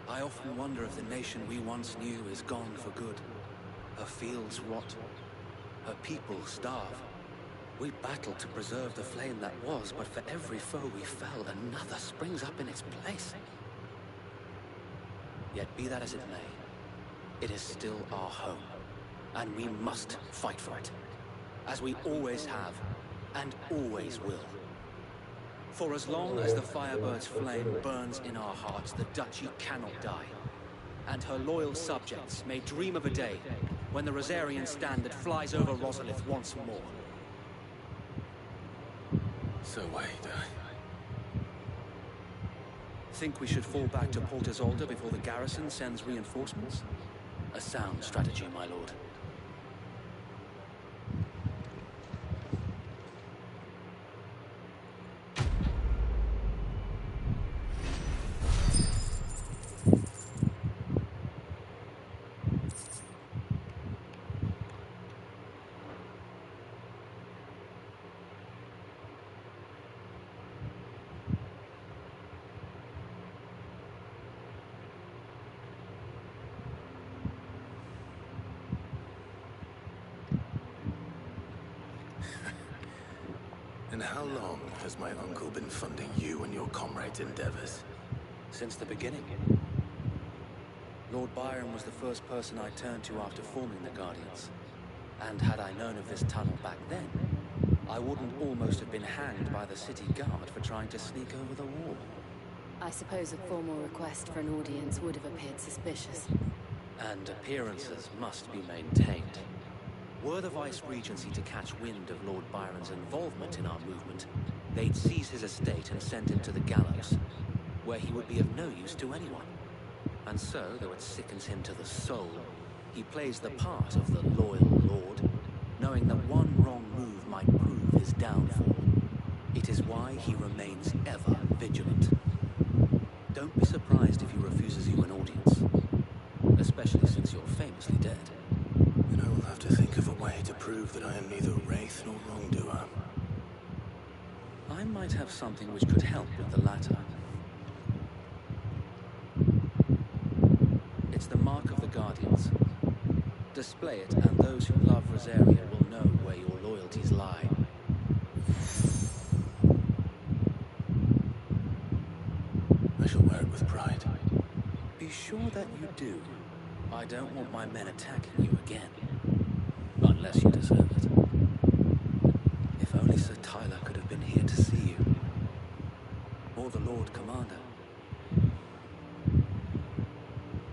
Speaker 21: I often wonder if the nation we once knew is gone for good. Her fields rot. Her people starve. We battled to preserve the flame that was, but for every foe we fell, another springs up in its place. Yet be that as it may, it is still our home, and we must fight for it. As we always have,
Speaker 13: and always will. For as long as the Firebird's flame burns in our hearts, the Duchy cannot die. And her loyal subjects may dream of a day when the Rosarian standard flies over Rosalith once more.
Speaker 4: So wait,
Speaker 13: Think we should fall back to Port Isolde before the garrison sends reinforcements? A sound strategy, my lord.
Speaker 4: And how long has my uncle been funding you and your comrades' endeavors?
Speaker 13: Since the beginning. Lord Byron was the first person I turned to after forming the Guardians. And had I known of this tunnel back then, I wouldn't almost have been hanged by the city guard for trying to sneak over the wall.
Speaker 2: I suppose a formal request for an audience would have appeared suspicious.
Speaker 13: And appearances must be maintained. Were the Vice-Regency to catch wind of Lord Byron's involvement in our movement, they'd seize his estate and send him to the gallows, where he would be of no use to anyone. And so, though it sickens him to the soul, he plays the part of the loyal lord, knowing that one wrong move might prove his downfall. It is why he remains ever vigilant. Don't be surprised if he refuses you an audience, especially since you're famously dead.
Speaker 4: Then I will have to think of a way to prove that I am neither wraith nor wrongdoer.
Speaker 13: I might have something which could help with the latter. It's the mark of the Guardians. Display it, and those who love Rosaria will know where your loyalties lie.
Speaker 4: I shall wear it with pride.
Speaker 13: Be sure that you do. I don't want my men attacking you again. Unless you deserve it. If only Sir Tyler could have been here to see you. Or the Lord Commander.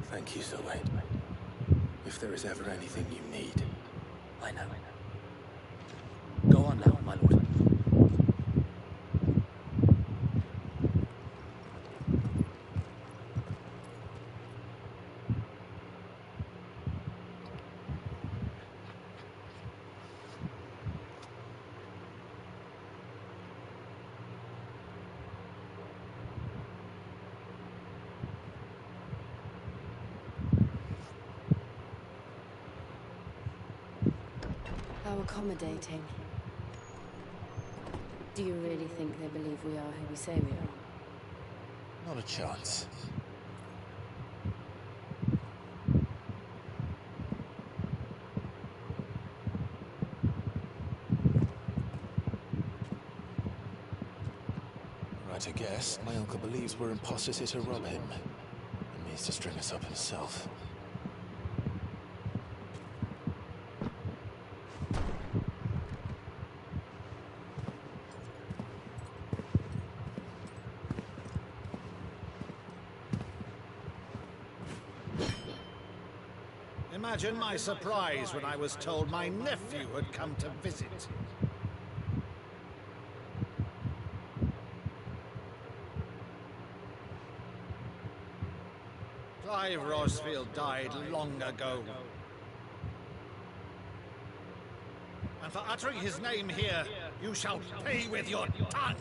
Speaker 4: Thank you, Sir Wade. If there is ever anything you need.
Speaker 13: I know. Go on now, my lord.
Speaker 2: How accommodating. Do you really think they believe we are who we say we are?
Speaker 4: Not a chance. Right to guess, my uncle believes we're imposters here to rob him. And means to string us up himself.
Speaker 16: Imagine my surprise when I was told my nephew had come to visit. Clive Rosfield died long ago. And for uttering his name here, you shall pay with your tongue!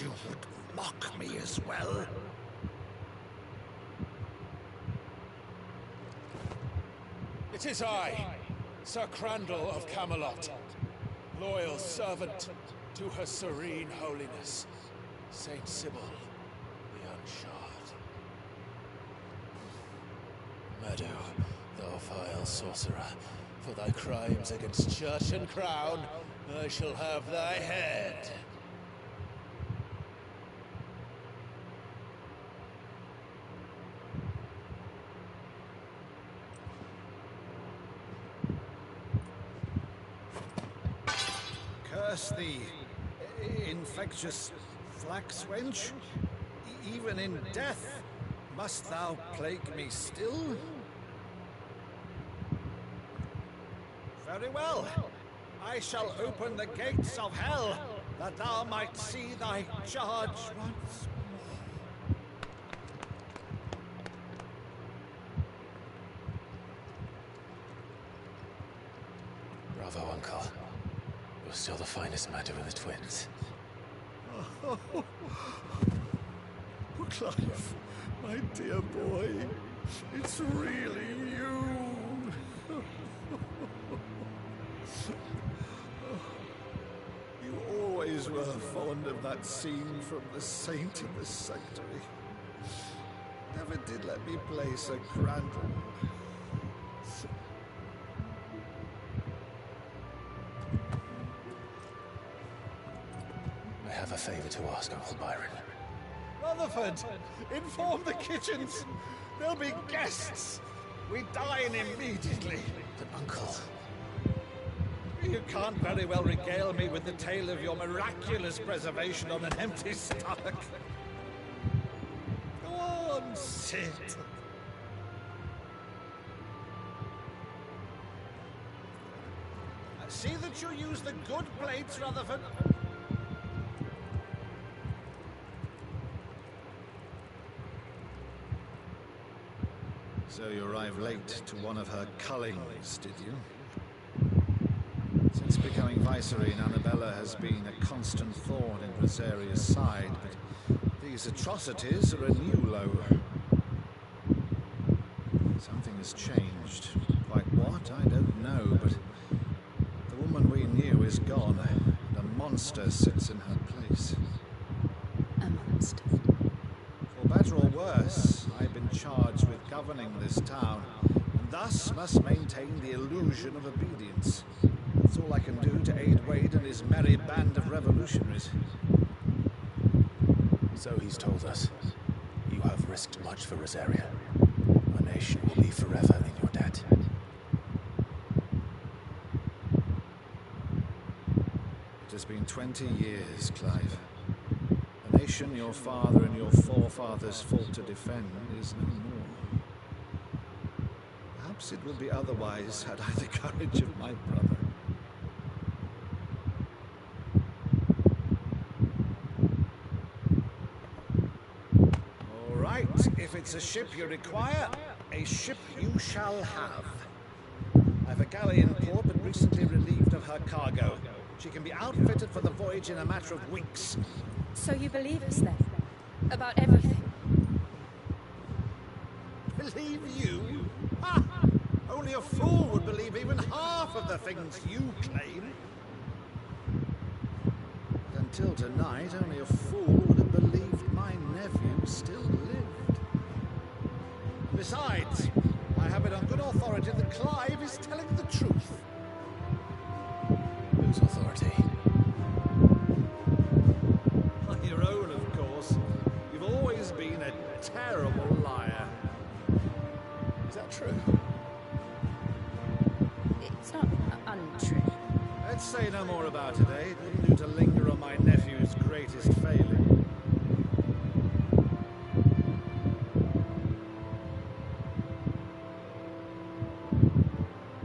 Speaker 16: You would mock me as well?
Speaker 9: It is I, Sir Crandall of Camelot, loyal servant to Her Serene Holiness, Saint Sybil the Unshod. Meadow, thou vile sorcerer, for thy crimes against church and crown, I shall have thy head.
Speaker 11: Curse thee, infectious flax wench. Even in death, must thou plague me still? Very well. I shall open the gates of hell, that thou might see thy charge once more.
Speaker 4: Bravo, Uncle. You're still the finest matter of the twins.
Speaker 11: Oh, Clive, my dear boy, it's really you. You always were fond of that scene from The Saint in the Sanctuary. Never did let me play Sir Crandall.
Speaker 4: I have a favor to ask, Uncle Byron.
Speaker 11: Rutherford, inform the kitchens. There'll be guests. We dine immediately.
Speaker 4: But, Uncle...
Speaker 11: You can't very well regale me with the tale of your miraculous preservation on an empty stomach. Go on, sit. See that you use the good plates, Rutherford. So you arrived late to one of her cullings, did you? Since becoming Vicereine, Annabella has been a constant thorn in Rosaria's side, but these atrocities are a new low. Something has changed. Quite what, I don't know, but the woman we knew is gone, and a monster sits in her place.
Speaker 2: A monster?
Speaker 11: For better or worse, I've been charged with governing this town, and thus must maintain the illusion of obedience. That's all I can do to aid Wade and his merry band of revolutionaries.
Speaker 4: So he's told us. You have risked much for Rosaria. Our nation will be forever in your debt.
Speaker 11: It has been 20 years, Clive. The nation your father and your forefathers fought to defend is no more. Perhaps it would be otherwise had I the courage of my brother. All right, if it's a ship you require, a ship you shall have. I've a galley in port, but recently relieved of her cargo. She can be outfitted for the voyage in a matter of weeks.
Speaker 2: So you believe us then? About everything?
Speaker 11: Believe you? Ha! Only a fool would believe even half of the things you claim. But until tonight, only a fool would have believed my nephew still lived. Besides, I have it on good authority that Clive is telling the truth.
Speaker 4: Whose authority?
Speaker 11: On your own, of course. You've always been a terrible liar. Is that true?
Speaker 2: It's not untrue.
Speaker 11: Let's say no more about it, eh? It wouldn't do to linger on my nephew's greatest failing.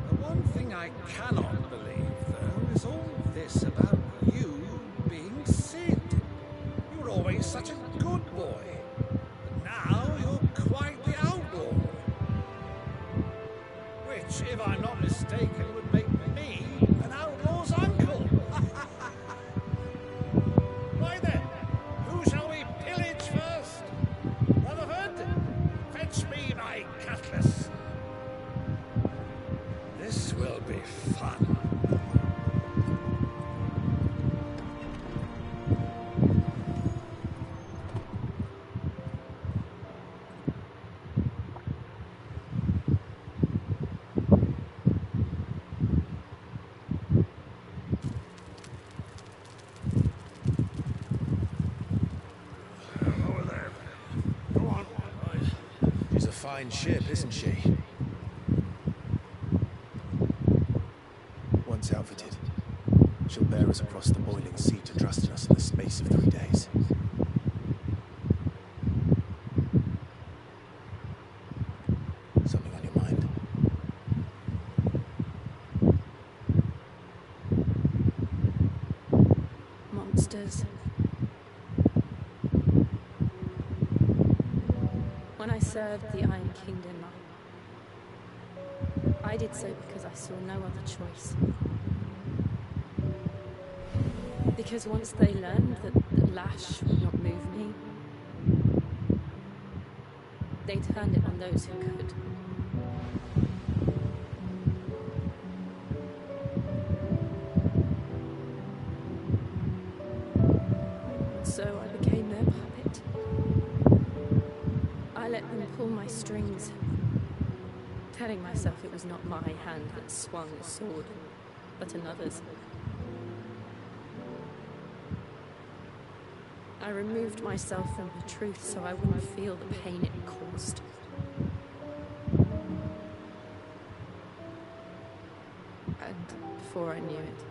Speaker 11: The one thing I cannot believe, though, is all this about you being Sid. You were always such a good boy. But now you're quite the outlaw. Which, if I'm not mistaken, would make me an outlaw's uncle. Why then, who shall we pillage first? Rutherford, fetch me my cutlass. This will be fun.
Speaker 4: fine ship, isn't she? Once outfitted, she'll bear us across the boiling sea to trust in us in the space of 3 days. Something on your mind?
Speaker 2: Monsters. When I served the Iron Kingdom, I did so because I saw no other choice. Because once they learned that the lash would not move me, they turned it on those who could. So I became their puppet. I let them pull my strings, telling myself it was not my hand that swung the sword, but another's. I removed myself from the truth so I wouldn't feel the pain it caused. And before I knew it,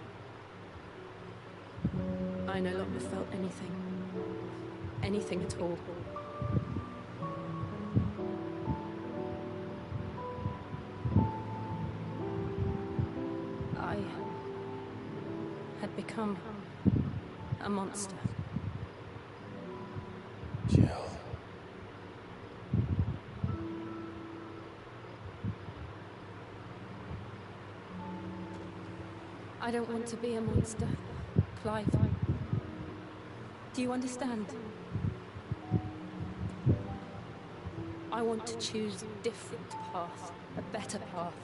Speaker 2: I no longer felt anything. Anything at all. I had become a monster.
Speaker 4: Jill.
Speaker 2: I don't want to be a monster, Clive. Do you understand? I want to choose a different path, a better path.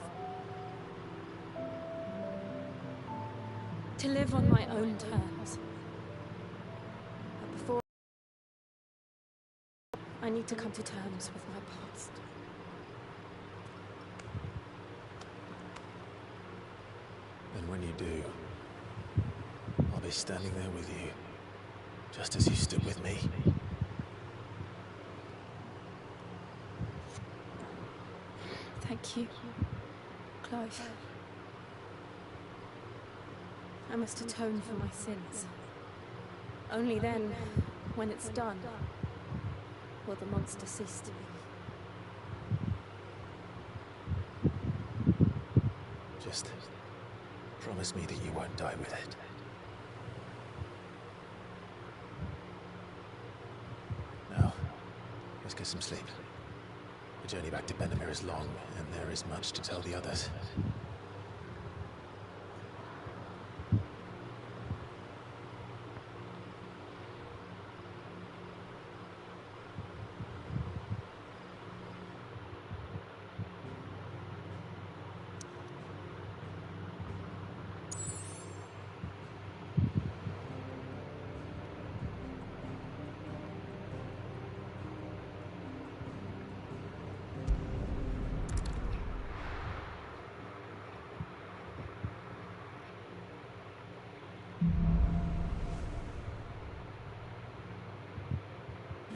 Speaker 2: To live on my own terms. But before I need to come to terms with my past.
Speaker 4: And when you do, I'll be standing there with you, just as you stood with me.
Speaker 2: Thank you, Clive. I must atone for my sins. Only then, when it's done, will the monster cease to be.
Speaker 4: Just promise me that you won't die with it. Now, let's get some sleep. The journey back to Benamir is long, and there is much to tell the others.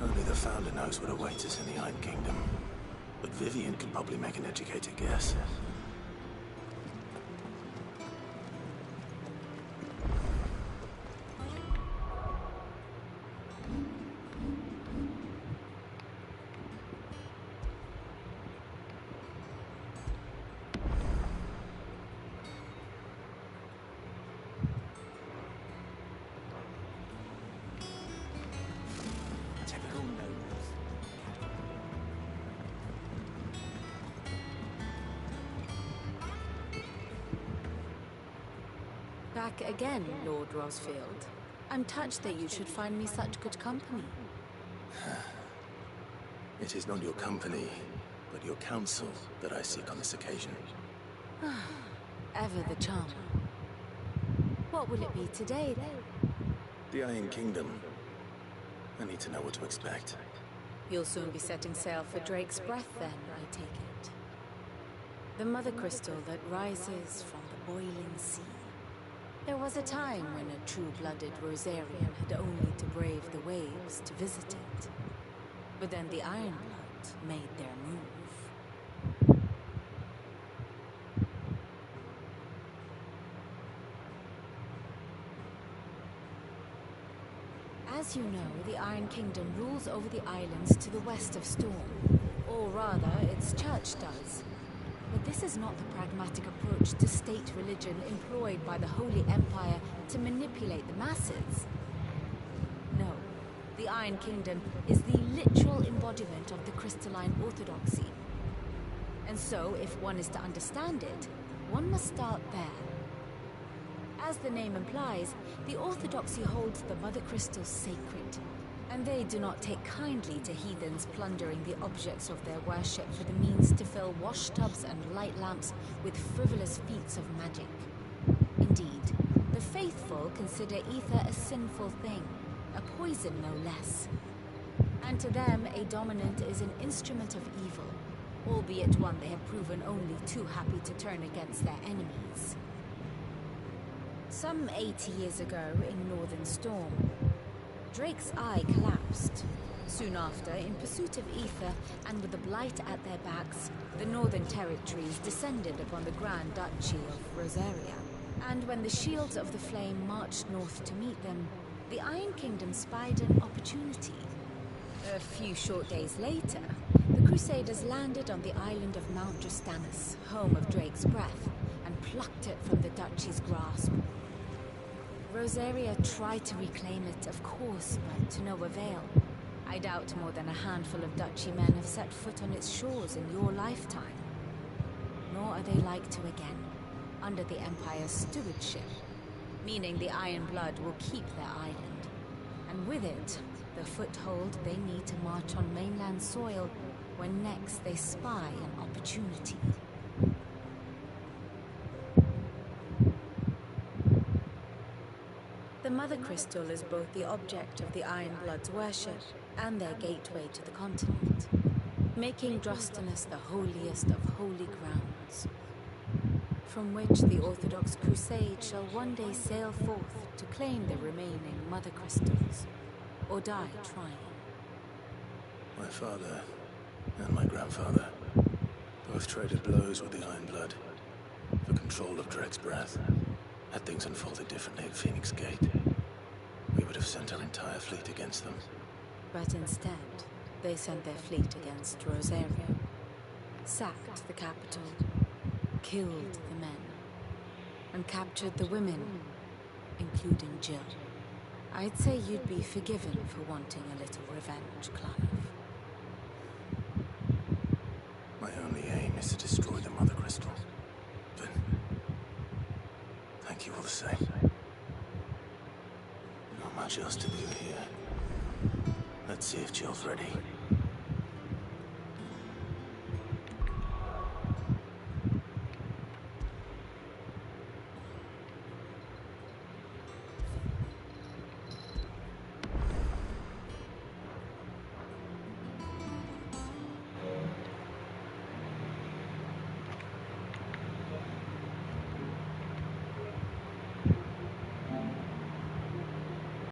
Speaker 4: Only the Founder knows what awaits us in the Iron Kingdom. But Vivian could probably make an educated guess.
Speaker 5: Back again, Lord Rosfield. I'm touched that you should find me such good company.
Speaker 4: It is not your company, but your counsel that I seek on this occasion.
Speaker 5: Ever the charmer. What will it be today, then?
Speaker 4: The Iron Kingdom. I need to know what to expect.
Speaker 5: You'll soon be setting sail for Drake's Breath, then, I take it. The mother crystal that rises from the boiling sea. There was a time when a true-blooded Rosarian had only to brave the waves to visit it. But then the Ironblood made their move. As you know, the Iron Kingdom rules over the islands to the west of Storm. Or rather, its church does. But this is not the pragmatic approach to state religion employed by the Holy Empire to manipulate the masses. No, the Iron Kingdom is the literal embodiment of the crystalline orthodoxy. And so, if one is to understand it, one must start there. As the name implies, the orthodoxy holds the Mother Crystals sacred, and they do not take kindly to heathens plundering the objects of their worship for the means to fill washtubs and light lamps with frivolous feats of magic. Indeed, the faithful consider ether a sinful thing, a poison no less. And to them, a dominant is an instrument of evil, albeit one they have proven only too happy to turn against their enemies. Some 80 years ago in Northern Storm, Drake's eye collapsed. Soon after, in pursuit of ether and with the blight at their backs, the Northern Territories descended upon the Grand Duchy of Rosaria. And when the Shields of the Flame marched north to meet them, the Iron Kingdom spied an opportunity. A few short days later, the Crusaders landed on the island of Mount Justanus, home of Drake's breath, and plucked it from the Duchy's grasp. Rosaria tried to reclaim it, of course, but to no avail. I doubt more than a handful of Duchy men have set foot on its shores in your lifetime. Nor are they like to again, under the Empire's stewardship, meaning the Iron Blood will keep their island. And with it, the foothold they need to march on mainland soil when next they spy an opportunity. The Mother Crystal is both the object of the Iron Blood's worship and their gateway to the continent, making Drostanus the holiest of holy grounds, from which the Orthodox Crusade shall one day sail forth to claim the remaining Mother Crystals, or die trying.
Speaker 4: My father and my grandfather both traded blows with the Iron Blood for control of Drake's breath. Had things unfolded differently at Phoenix Gate, we would have sent our entire fleet against them.
Speaker 5: But instead, they sent their fleet against Rosaria, sacked the capital, killed the men, and captured the women, including Jill. I'd say you'd be forgiven for wanting a little revenge, Clive.
Speaker 4: My only aim is to destroy the Mother Crystal. But thank you all the same. Not much else to do here. Let's see if Jill's ready.